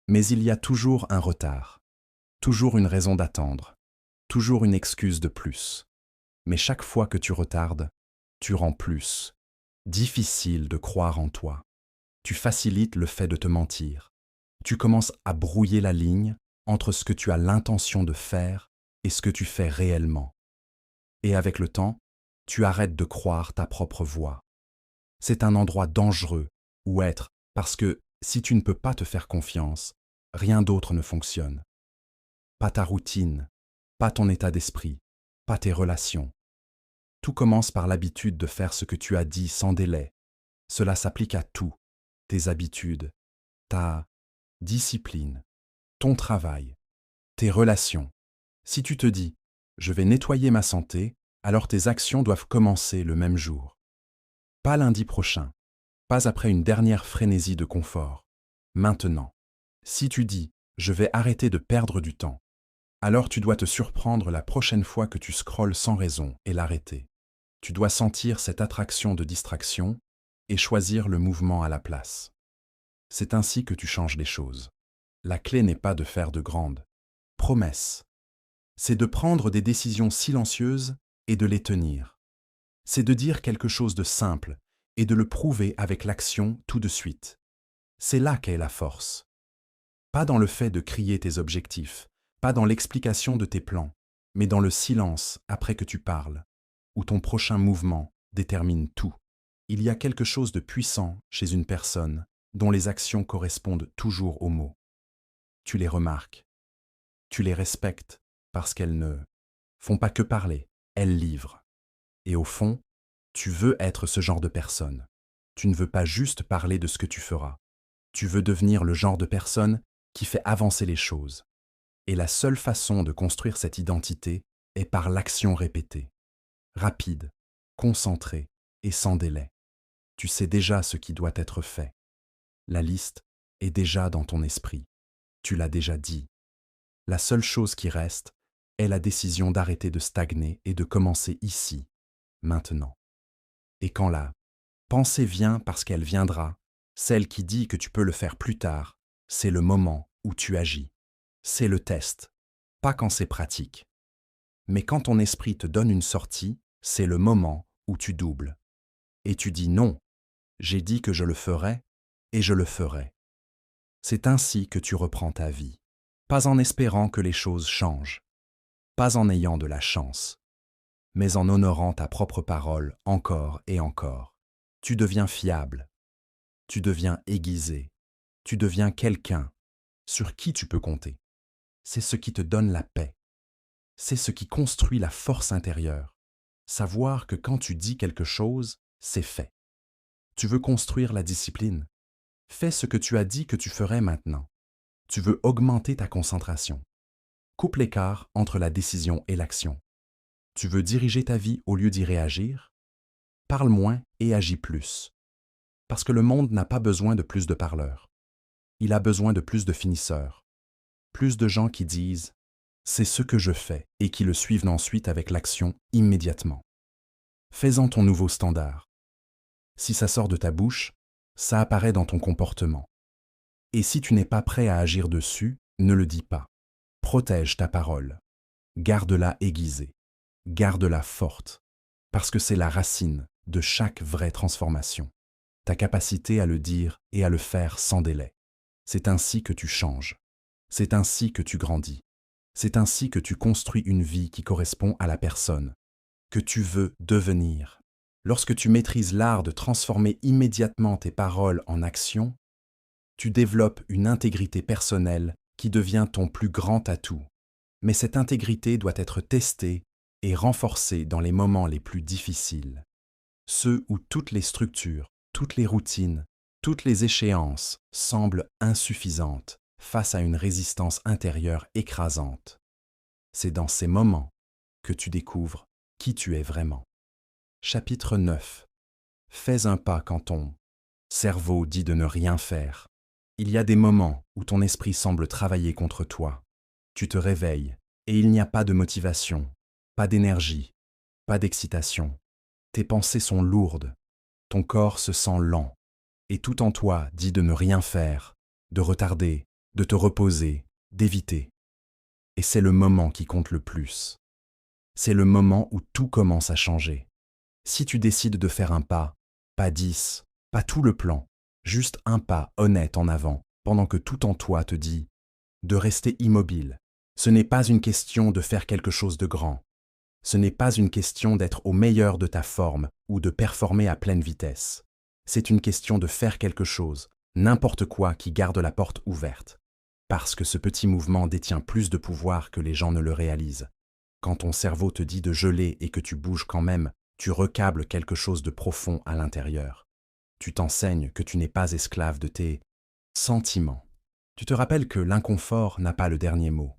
Speaker 1: Mais il y a toujours un retard. Toujours une raison d'attendre. Toujours une excuse de plus. Mais chaque fois que tu retardes, tu rends plus difficile de croire en toi. Tu facilites le fait de te mentir. Tu commences à brouiller la ligne entre ce que tu as l'intention de faire et ce que tu fais réellement. Et avec le temps, tu arrêtes de croire ta propre voix. C'est un endroit dangereux où être, parce que si tu ne peux pas te faire confiance, rien d'autre ne fonctionne. Pas ta routine, pas ton état d'esprit, pas tes relations. Tout commence par l'habitude de faire ce que tu as dit sans délai. Cela s'applique à tout, tes habitudes, ta discipline, ton travail, tes relations. Si tu te dis « je vais nettoyer ma santé », alors tes actions doivent commencer le même jour. Pas lundi prochain, pas après une dernière frénésie de confort. Maintenant, si tu dis « je vais arrêter de perdre du temps », alors tu dois te surprendre la prochaine fois que tu scrolles sans raison et l'arrêter. Tu dois sentir cette attraction de distraction et choisir le mouvement à la place. C'est ainsi que tu changes les choses. La clé n'est pas de faire de grandes promesses. C'est de prendre des décisions silencieuses et de les tenir. C'est de dire quelque chose de simple et de le prouver avec l'action tout de suite. C'est là qu'est la force. Pas dans le fait de crier tes objectifs, pas dans l'explication de tes plans, mais dans le silence après que tu parles, où ton prochain mouvement détermine tout. Il y a quelque chose de puissant chez une personne dont les actions correspondent toujours aux mots. Tu les remarques, tu les respectes parce qu'elles ne font pas que parler, elles livrent. Et au fond, tu veux être ce genre de personne. Tu ne veux pas juste parler de ce que tu feras. Tu veux devenir le genre de personne qui fait avancer les choses. Et la seule façon de construire cette identité est par l'action répétée. Rapide, concentrée et sans délai. Tu sais déjà ce qui doit être fait. La liste est déjà dans ton esprit. Tu l'as déjà dit. La seule chose qui reste est la décision d'arrêter de stagner et de commencer ici, maintenant. Et quand la pensée vient parce qu'elle viendra, celle qui dit que tu peux le faire plus tard, c'est le moment où tu agis. C'est le test, pas quand c'est pratique. Mais quand ton esprit te donne une sortie, c'est le moment où tu doubles. Et tu dis non, j'ai dit que je le ferais, et je le ferai. C'est ainsi que tu reprends ta vie, pas en espérant que les choses changent, pas en ayant de la chance, mais en honorant ta propre parole encore et encore. Tu deviens fiable, tu deviens aiguisé, tu deviens quelqu'un sur qui tu peux compter. C'est ce qui te donne la paix. C'est ce qui construit la force intérieure. Savoir que quand tu dis quelque chose, c'est fait. Tu veux construire la discipline. Fais ce que tu as dit que tu ferais maintenant. Tu veux augmenter ta concentration. Coupe l'écart entre la décision et l'action. Tu veux diriger ta vie au lieu d'y réagir? Parle moins et agis plus. Parce que le monde n'a pas besoin de plus de parleurs. Il a besoin de plus de finisseurs. Plus de gens qui disent « c'est ce que je fais » et qui le suivent ensuite avec l'action immédiatement. Fais-en ton nouveau standard. Si ça sort de ta bouche, ça apparaît dans ton comportement. Et si tu n'es pas prêt à agir dessus, ne le dis pas. Protège ta parole. Garde-la aiguisée. Garde-la forte. Parce que c'est la racine de chaque vraie transformation. Ta capacité à le dire et à le faire sans délai. C'est ainsi que tu changes. C'est ainsi que tu grandis. C'est ainsi que tu construis une vie qui correspond à la personne que tu veux devenir. Lorsque tu maîtrises l'art de transformer immédiatement tes paroles en action, tu développes une intégrité personnelle qui devient ton plus grand atout. Mais cette intégrité doit être testée et renforcée dans les moments les plus difficiles. Ceux où toutes les structures, toutes les routines, toutes les échéances semblent insuffisantes face à une résistance intérieure écrasante. C'est dans ces moments que tu découvres qui tu es vraiment. Chapitre 9. Fais un pas quand ton cerveau dit de ne rien faire. Il y a des moments où ton esprit semble travailler contre toi. Tu te réveilles et il n'y a pas de motivation, pas d'énergie, pas d'excitation. Tes pensées sont lourdes, ton corps se sent lent et tout en toi dit de ne rien faire, de retarder, de te reposer, d'éviter. Et c'est le moment qui compte le plus. C'est le moment où tout commence à changer. Si tu décides de faire un pas 10, pas tout le plan, juste un pas honnête en avant, pendant que tout en toi te dit de rester immobile. Ce n'est pas une question de faire quelque chose de grand. Ce n'est pas une question d'être au meilleur de ta forme ou de performer à pleine vitesse. C'est une question de faire quelque chose, n'importe quoi qui garde la porte ouverte. Parce que ce petit mouvement détient plus de pouvoir que les gens ne le réalisent. Quand ton cerveau te dit de geler et que tu bouges quand même, tu recables quelque chose de profond à l'intérieur. Tu t'enseignes que tu n'es pas esclave de tes sentiments. Tu te rappelles que l'inconfort n'a pas le dernier mot.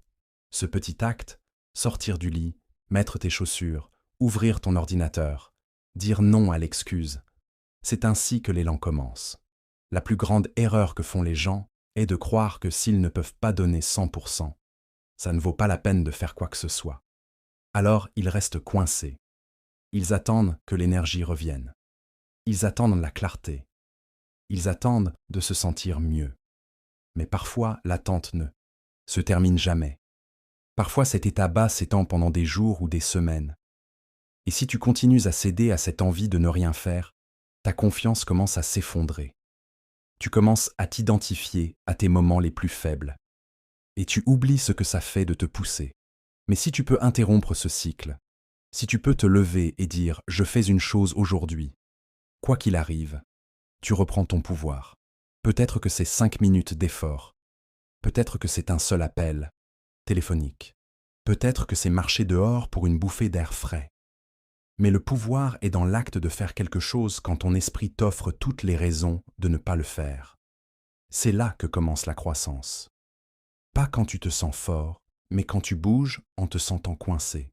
Speaker 1: Ce petit acte, sortir du lit, mettre tes chaussures, ouvrir ton ordinateur, dire non à l'excuse, c'est ainsi que l'élan commence. La plus grande erreur que font les gens est de croire que s'ils ne peuvent pas donner 100%, ça ne vaut pas la peine de faire quoi que ce soit. Alors ils restent coincés. Ils attendent que l'énergie revienne. Ils attendent la clarté. Ils attendent de se sentir mieux. Mais parfois, l'attente ne se termine jamais. Parfois, cet état bas s'étend pendant des jours ou des semaines. Et si tu continues à céder à cette envie de ne rien faire, ta confiance commence à s'effondrer. Tu commences à t'identifier à tes moments les plus faibles. Et tu oublies ce que ça fait de te pousser. Mais si tu peux interrompre ce cycle, si tu peux te lever et dire « je fais une chose aujourd'hui », quoi qu'il arrive, tu reprends ton pouvoir. Peut-être que c'est 5 minutes d'effort. Peut-être que c'est un seul appel téléphonique. Peut-être que c'est marcher dehors pour une bouffée d'air frais. Mais le pouvoir est dans l'acte de faire quelque chose quand ton esprit t'offre toutes les raisons de ne pas le faire. C'est là que commence la croissance. Pas quand tu te sens fort, mais quand tu bouges en te sentant coincé.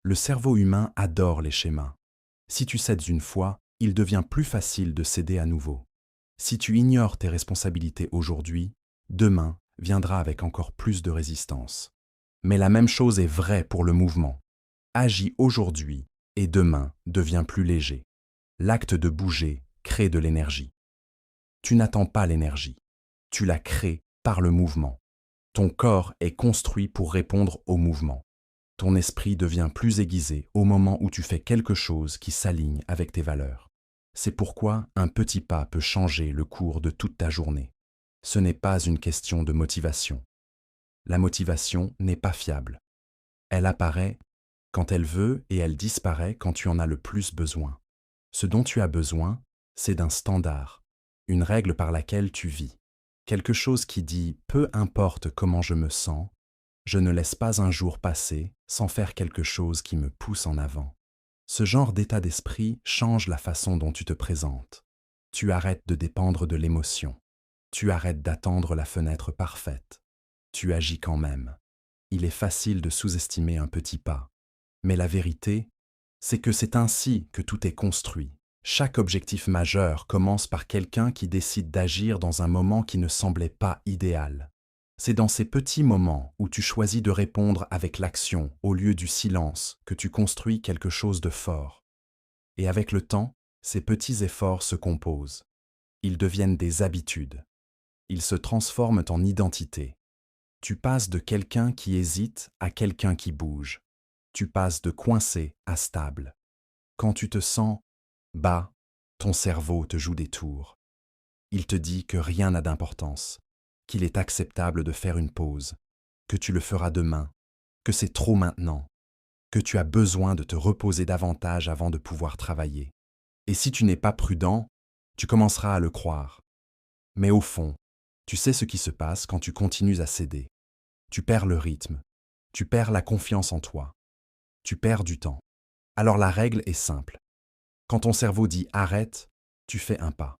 Speaker 1: Le cerveau humain adore les schémas. Si tu cèdes une fois, il devient plus facile de céder à nouveau. Si tu ignores tes responsabilités aujourd'hui, demain viendra avec encore plus de résistance. Mais la même chose est vraie pour le mouvement. Agis aujourd'hui et demain devient plus léger. L'acte de bouger crée de l'énergie. Tu n'attends pas l'énergie, tu la crées par le mouvement. Ton corps est construit pour répondre au mouvement. Ton esprit devient plus aiguisé au moment où tu fais quelque chose qui s'aligne avec tes valeurs. C'est pourquoi un petit pas peut changer le cours de toute ta journée. Ce n'est pas une question de motivation. La motivation n'est pas fiable. Elle apparaît quand elle veut et elle disparaît quand tu en as le plus besoin. Ce dont tu as besoin, c'est d'un standard, une règle par laquelle tu vis. Quelque chose qui dit « peu importe comment je me sens, je ne laisse pas un jour passer sans faire quelque chose qui me pousse en avant ». Ce genre d'état d'esprit change la façon dont tu te présentes. Tu arrêtes de dépendre de l'émotion. Tu arrêtes d'attendre la fenêtre parfaite. Tu agis quand même. Il est facile de sous-estimer un petit pas. Mais la vérité, c'est que c'est ainsi que tout est construit. Chaque objectif majeur commence par quelqu'un qui décide d'agir dans un moment qui ne semblait pas idéal. C'est dans ces petits moments où tu choisis de répondre avec l'action au lieu du silence que tu construis quelque chose de fort. Et avec le temps, ces petits efforts se composent. Ils deviennent des habitudes. Ils se transforment en identité. Tu passes de quelqu'un qui hésite à quelqu'un qui bouge. Tu passes de coincé à stable. Quand tu te sens bas, ton cerveau te joue des tours. Il te dit que rien n'a d'importance, qu'il est acceptable de faire une pause, que tu le feras demain, que c'est trop maintenant, que tu as besoin de te reposer davantage avant de pouvoir travailler. Et si tu n'es pas prudent, tu commenceras à le croire. Mais au fond, tu sais ce qui se passe quand tu continues à céder. Tu perds le rythme, tu perds la confiance en toi, tu perds du temps. Alors la règle est simple. Quand ton cerveau dit « arrête », tu fais un pas.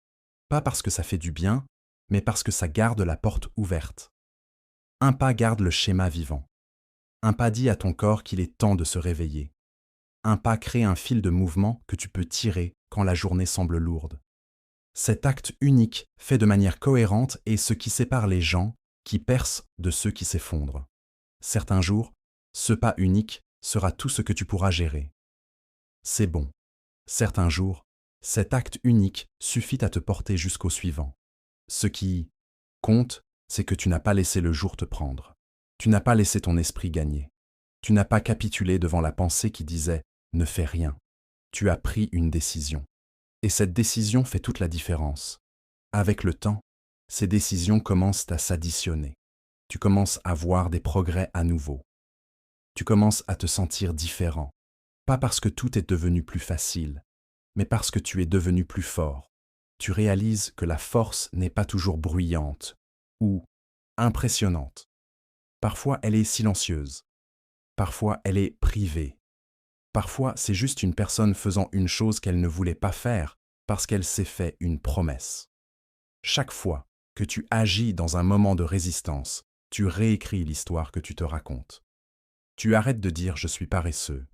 Speaker 1: Pas parce que ça fait du bien, mais parce que ça garde la porte ouverte. Un pas garde le schéma vivant. Un pas dit à ton corps qu'il est temps de se réveiller. Un pas crée un fil de mouvement que tu peux tirer quand la journée semble lourde. Cet acte unique fait de manière cohérente est ce qui sépare les gens qui percent de ceux qui s'effondrent. Certains jours, ce pas unique sera tout ce que tu pourras gérer. C'est bon. Certains jours, cet acte unique suffit à te porter jusqu'au suivant. Ce qui compte, c'est que tu n'as pas laissé le jour te prendre. Tu n'as pas laissé ton esprit gagner. Tu n'as pas capitulé devant la pensée qui disait « ne fais rien ». Tu as pris une décision. Et cette décision fait toute la différence. Avec le temps, ces décisions commencent à s'additionner. Tu commences à voir des progrès à nouveau. Tu commences à te sentir différent. Pas parce que tout est devenu plus facile, mais parce que tu es devenu plus fort. Tu réalises que la force n'est pas toujours bruyante ou impressionnante. Parfois, elle est silencieuse. Parfois, elle est privée. Parfois, c'est juste une personne faisant une chose qu'elle ne voulait pas faire parce qu'elle s'est fait une promesse. Chaque fois que tu agis dans un moment de résistance, tu réécris l'histoire que tu te racontes. Tu arrêtes de dire « je suis paresseux ».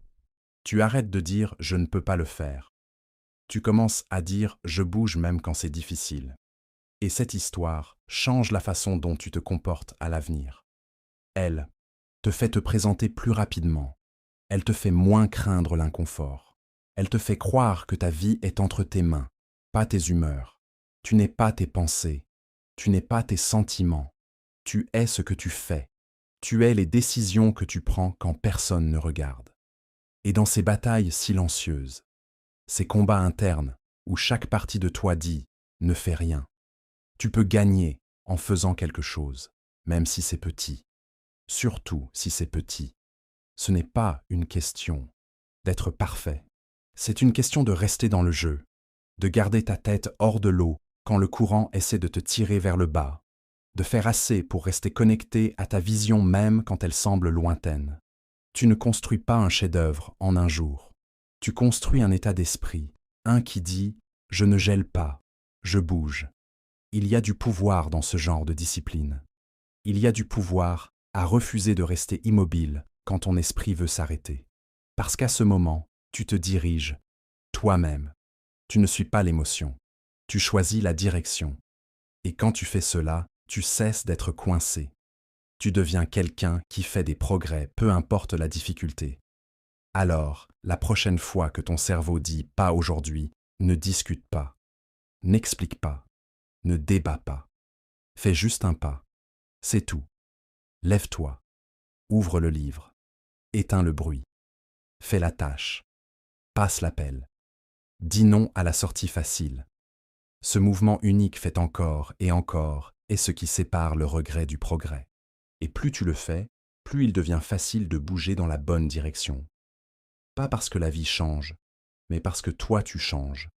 Speaker 1: Tu arrêtes de dire « je ne peux pas le faire ». Tu commences à dire « je bouge même quand c'est difficile ». Et cette histoire change la façon dont tu te comportes à l'avenir. Elle te fait te présenter plus rapidement. Elle te fait moins craindre l'inconfort. Elle te fait croire que ta vie est entre tes mains, pas tes humeurs. Tu n'es pas tes pensées. Tu n'es pas tes sentiments. Tu es ce que tu fais. Tu es les décisions que tu prends quand personne ne regarde. Et dans ces batailles silencieuses, ces combats internes où chaque partie de toi dit « ne fais rien », tu peux gagner en faisant quelque chose, même si c'est petit. Surtout si c'est petit. Ce n'est pas une question d'être parfait. C'est une question de rester dans le jeu, de garder ta tête hors de l'eau quand le courant essaie de te tirer vers le bas, de faire assez pour rester connecté à ta vision même quand elle semble lointaine. Tu ne construis pas un chef-d'œuvre en un jour. Tu construis un état d'esprit, un qui dit « je ne gèle pas, je bouge ». Il y a du pouvoir dans ce genre de discipline. Il y a du pouvoir à refuser de rester immobile quand ton esprit veut s'arrêter. Parce qu'à ce moment, tu te diriges toi-même. Tu ne suis pas l'émotion. Tu choisis la direction. Et quand tu fais cela, tu cesses d'être coincé. Tu deviens quelqu'un qui fait des progrès, peu importe la difficulté. Alors, la prochaine fois que ton cerveau dit « pas aujourd'hui », ne discute pas, n'explique pas, ne débat pas. Fais juste un pas. C'est tout. Lève-toi. Ouvre le livre. Éteins le bruit. Fais la tâche. Passe l'appel. Dis non à la sortie facile. Ce mouvement unique fait encore et encore est ce qui sépare le regret du progrès. Et plus tu le fais, plus il devient facile de bouger dans la bonne direction. Pas parce que la vie change, mais parce que toi tu changes.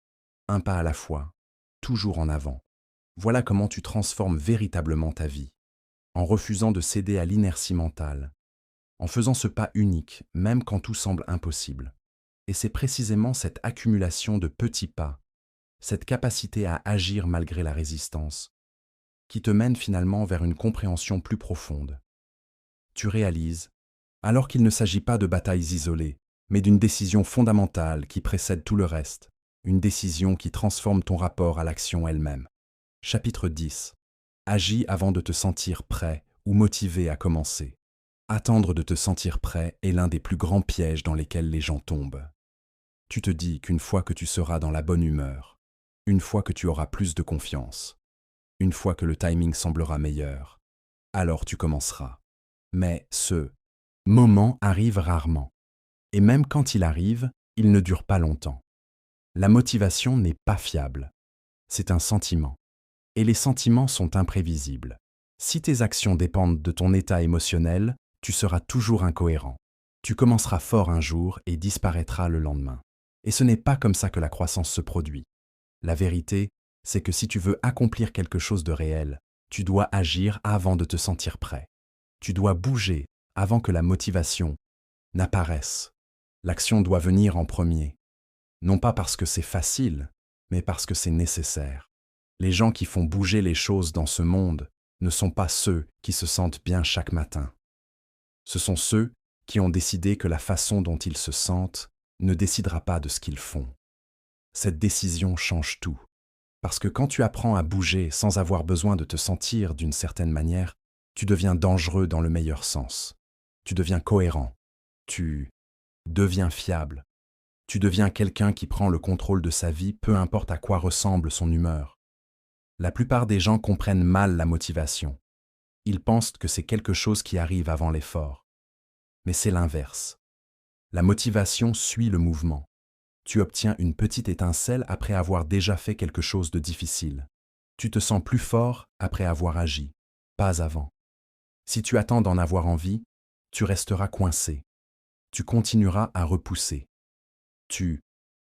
Speaker 1: Un pas à la fois, toujours en avant. Voilà comment tu transformes véritablement ta vie. En refusant de céder à l'inertie mentale. En faisant ce pas unique, même quand tout semble impossible. Et c'est précisément cette accumulation de petits pas, cette capacité à agir malgré la résistance, qui te mène finalement vers une compréhension plus profonde. Tu réalises, alors qu'il ne s'agit pas de batailles isolées, mais d'une décision fondamentale qui précède tout le reste, une décision qui transforme ton rapport à l'action elle-même. Chapitre 10. Agis avant de te sentir prêt ou motivé à commencer. Attendre de te sentir prêt est l'un des plus grands pièges dans lesquels les gens tombent. Tu te dis qu'une fois que tu seras dans la bonne humeur, une fois que tu auras plus de confiance, une fois que le timing semblera meilleur, alors tu commenceras. Mais ce moment arrive rarement. Et même quand il arrive, il ne dure pas longtemps. La motivation n'est pas fiable. C'est un sentiment. Et les sentiments sont imprévisibles. Si tes actions dépendent de ton état émotionnel, tu seras toujours incohérent. Tu commenceras fort un jour et disparaîtras le lendemain. Et ce n'est pas comme ça que la croissance se produit. La vérité, c'est que si tu veux accomplir quelque chose de réel, tu dois agir avant de te sentir prêt. Tu dois bouger avant que la motivation n'apparaisse. L'action doit venir en premier. Non pas parce que c'est facile, mais parce que c'est nécessaire. Les gens qui font bouger les choses dans ce monde ne sont pas ceux qui se sentent bien chaque matin. Ce sont ceux qui ont décidé que la façon dont ils se sentent ne décidera pas de ce qu'ils font. Cette décision change tout. Parce que quand tu apprends à bouger sans avoir besoin de te sentir d'une certaine manière, tu deviens dangereux dans le meilleur sens. Tu deviens cohérent. Tu deviens fiable. Tu deviens quelqu'un qui prend le contrôle de sa vie, peu importe à quoi ressemble son humeur. La plupart des gens comprennent mal la motivation. Ils pensent que c'est quelque chose qui arrive avant l'effort. Mais c'est l'inverse. La motivation suit le mouvement. Tu obtiens une petite étincelle après avoir déjà fait quelque chose de difficile. Tu te sens plus fort après avoir agi, pas avant. Si tu attends d'en avoir envie, tu resteras coincé. Tu continueras à repousser. Tu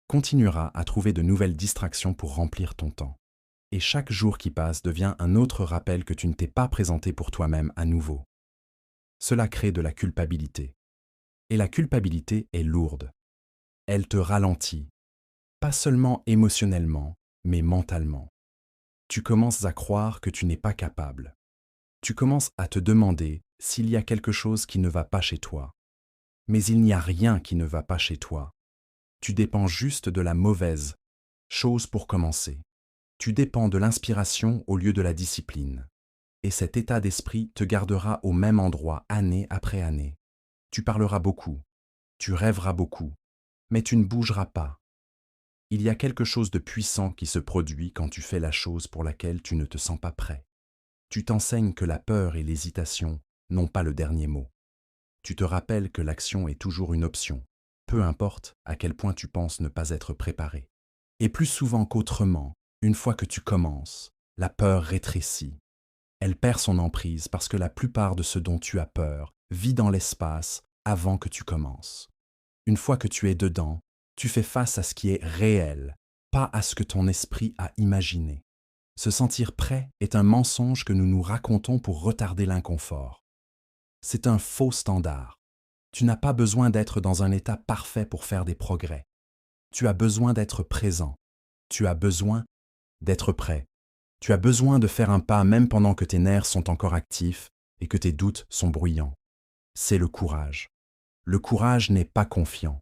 Speaker 1: continueras à trouver de nouvelles distractions pour remplir ton temps. Et chaque jour qui passe devient un autre rappel que tu ne t'es pas présenté pour toi-même à nouveau. Cela crée de la culpabilité. Et la culpabilité est lourde. Elle te ralentit, pas seulement émotionnellement, mais mentalement. Tu commences à croire que tu n'es pas capable. Tu commences à te demander s'il y a quelque chose qui ne va pas chez toi. Mais il n'y a rien qui ne va pas chez toi. Tu dépends juste de la mauvaise chose pour commencer. Tu dépends de l'inspiration au lieu de la discipline. Et cet état d'esprit te gardera au même endroit année après année. Tu parleras beaucoup, tu rêveras beaucoup, mais tu ne bougeras pas. Il y a quelque chose de puissant qui se produit quand tu fais la chose pour laquelle tu ne te sens pas prêt. Tu t'enseignes que la peur et l'hésitation n'ont pas le dernier mot. Tu te rappelles que l'action est toujours une option, peu importe à quel point tu penses ne pas être préparé. Et plus souvent qu'autrement, une fois que tu commences, la peur rétrécit. Elle perd son emprise parce que la plupart de ce dont tu as peur vit dans l'espace avant que tu commences. Une fois que tu es dedans, tu fais face à ce qui est réel, pas à ce que ton esprit a imaginé. Se sentir prêt est un mensonge que nous nous racontons pour retarder l'inconfort. C'est un faux standard. Tu n'as pas besoin d'être dans un état parfait pour faire des progrès. Tu as besoin d'être présent. Tu as besoin d'être prêt. Tu as besoin de faire un pas même pendant que tes nerfs sont encore actifs et que tes doutes sont bruyants. C'est le courage. Le courage n'est pas confiant.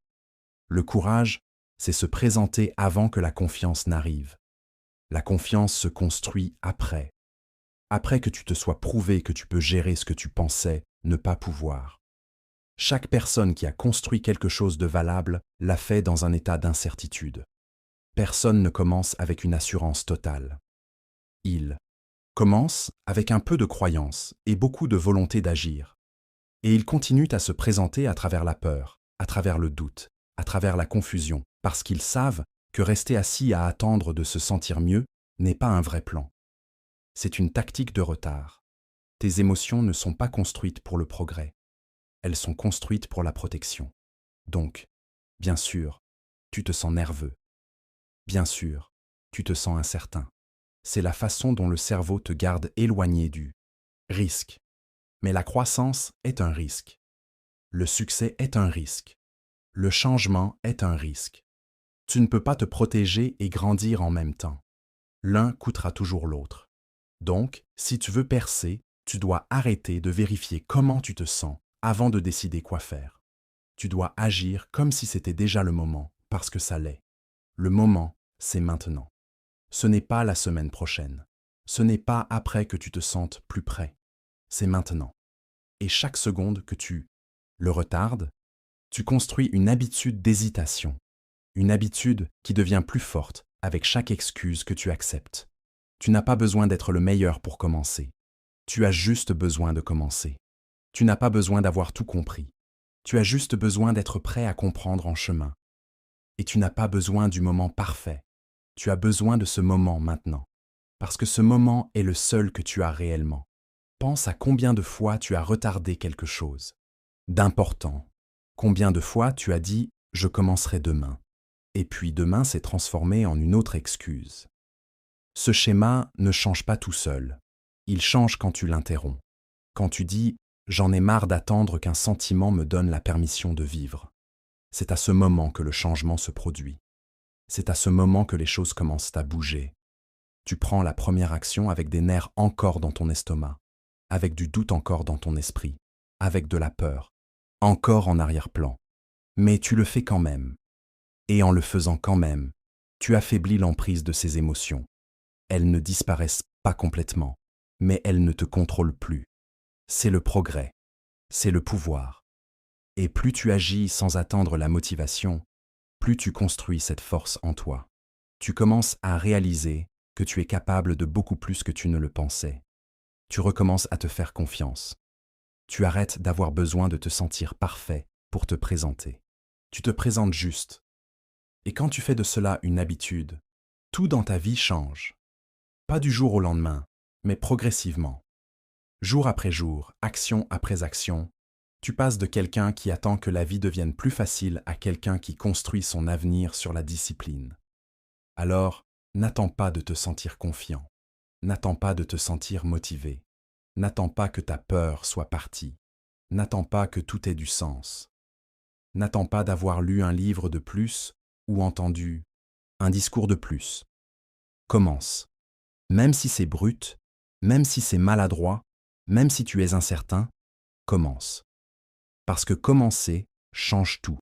Speaker 1: Le courage, c'est se présenter avant que la confiance n'arrive. La confiance se construit après. Après que tu te sois prouvé que tu peux gérer ce que tu pensais ne pas pouvoir. Chaque personne qui a construit quelque chose de valable l'a fait dans un état d'incertitude. Personne ne commence avec une assurance totale. Il commence avec un peu de croyance et beaucoup de volonté d'agir. Et ils continuent à se présenter à travers la peur, à travers le doute, à travers la confusion, parce qu'ils savent que rester assis à attendre de se sentir mieux n'est pas un vrai plan. C'est une tactique de retard. Tes émotions ne sont pas construites pour le progrès. Elles sont construites pour la protection. Donc, bien sûr, tu te sens nerveux. Bien sûr, tu te sens incertain. C'est la façon dont le cerveau te garde éloigné du risque. Mais la croissance est un risque. Le succès est un risque. Le changement est un risque. Tu ne peux pas te protéger et grandir en même temps. L'un coûtera toujours l'autre. Donc, si tu veux percer, tu dois arrêter de vérifier comment tu te sens avant de décider quoi faire. Tu dois agir comme si c'était déjà le moment, parce que ça l'est. Le moment, c'est maintenant. Ce n'est pas la semaine prochaine. Ce n'est pas après que tu te sentes plus prêt. C'est maintenant. Et chaque seconde que tu le retardes, tu construis une habitude d'hésitation. Une habitude qui devient plus forte avec chaque excuse que tu acceptes. Tu n'as pas besoin d'être le meilleur pour commencer. Tu as juste besoin de commencer. Tu n'as pas besoin d'avoir tout compris. Tu as juste besoin d'être prêt à comprendre en chemin. Et tu n'as pas besoin du moment parfait. Tu as besoin de ce moment maintenant. Parce que ce moment est le seul que tu as réellement. Pense à combien de fois tu as retardé quelque chose d'important. Combien de fois tu as dit « je commencerai demain ». Et puis demain s'est transformé en une autre excuse. Ce schéma ne change pas tout seul. Il change quand tu l'interromps. Quand tu dis « j'en ai marre d'attendre qu'un sentiment me donne la permission de vivre ». C'est à ce moment que le changement se produit. C'est à ce moment que les choses commencent à bouger. Tu prends la première action avec des nerfs encore dans ton estomac, avec du doute encore dans ton esprit, avec de la peur, encore en arrière-plan. Mais tu le fais quand même. Et en le faisant quand même, tu affaiblis l'emprise de ces émotions. Elles ne disparaissent pas complètement, mais elles ne te contrôlent plus. C'est le progrès, c'est le pouvoir. Et plus tu agis sans attendre la motivation, plus tu construis cette force en toi. Tu commences à réaliser que tu es capable de beaucoup plus que tu ne le pensais. Tu recommences à te faire confiance. Tu arrêtes d'avoir besoin de te sentir parfait pour te présenter. Tu te présentes juste. Et quand tu fais de cela une habitude, tout dans ta vie change. Pas du jour au lendemain, mais progressivement. Jour après jour, action après action, tu passes de quelqu'un qui attend que la vie devienne plus facile à quelqu'un qui construit son avenir sur la discipline. Alors, n'attends pas de te sentir confiant. N'attends pas de te sentir motivé. N'attends pas que ta peur soit partie. N'attends pas que tout ait du sens. N'attends pas d'avoir lu un livre de plus ou entendu un discours de plus. Commence. Même si c'est brut, même si c'est maladroit, même si tu es incertain, commence. Parce que commencer change tout.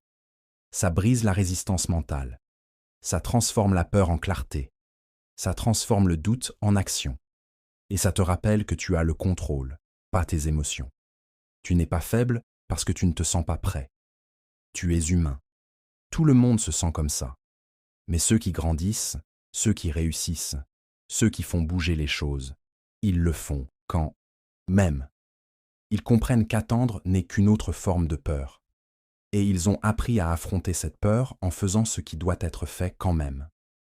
Speaker 1: Ça brise la résistance mentale. Ça transforme la peur en clarté. Ça transforme le doute en action. Et ça te rappelle que tu as le contrôle, pas tes émotions. Tu n'es pas faible parce que tu ne te sens pas prêt. Tu es humain. Tout le monde se sent comme ça. Mais ceux qui grandissent, ceux qui réussissent, ceux qui font bouger les choses, ils le font quand même. Ils comprennent qu'attendre n'est qu'une autre forme de peur. Et ils ont appris à affronter cette peur en faisant ce qui doit être fait quand même.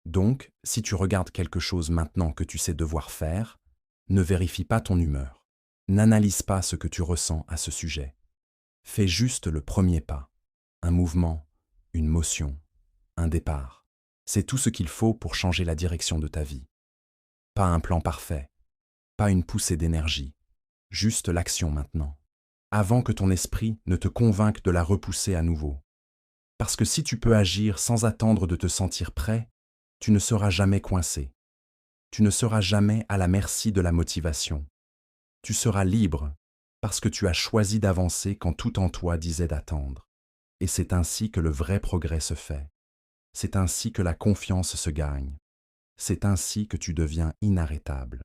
Speaker 1: Donc, si tu regardes quelque chose maintenant que tu sais devoir faire, ne vérifie pas ton humeur. N'analyse pas ce que tu ressens à ce sujet. Fais juste le premier pas. Un mouvement, une motion, un départ. C'est tout ce qu'il faut pour changer la direction de ta vie. Pas un plan parfait, pas une poussée d'énergie, juste l'action maintenant. avant que ton esprit ne te convainque de la repousser à nouveau. Parce que si tu peux agir sans attendre de te sentir prêt, tu ne seras jamais coincé. Tu ne seras jamais à la merci de la motivation. Tu seras libre parce que tu as choisi d'avancer quand tout en toi disait d'attendre. Et c'est ainsi que le vrai progrès se fait. C'est ainsi que la confiance se gagne. C'est ainsi que tu deviens inarrêtable.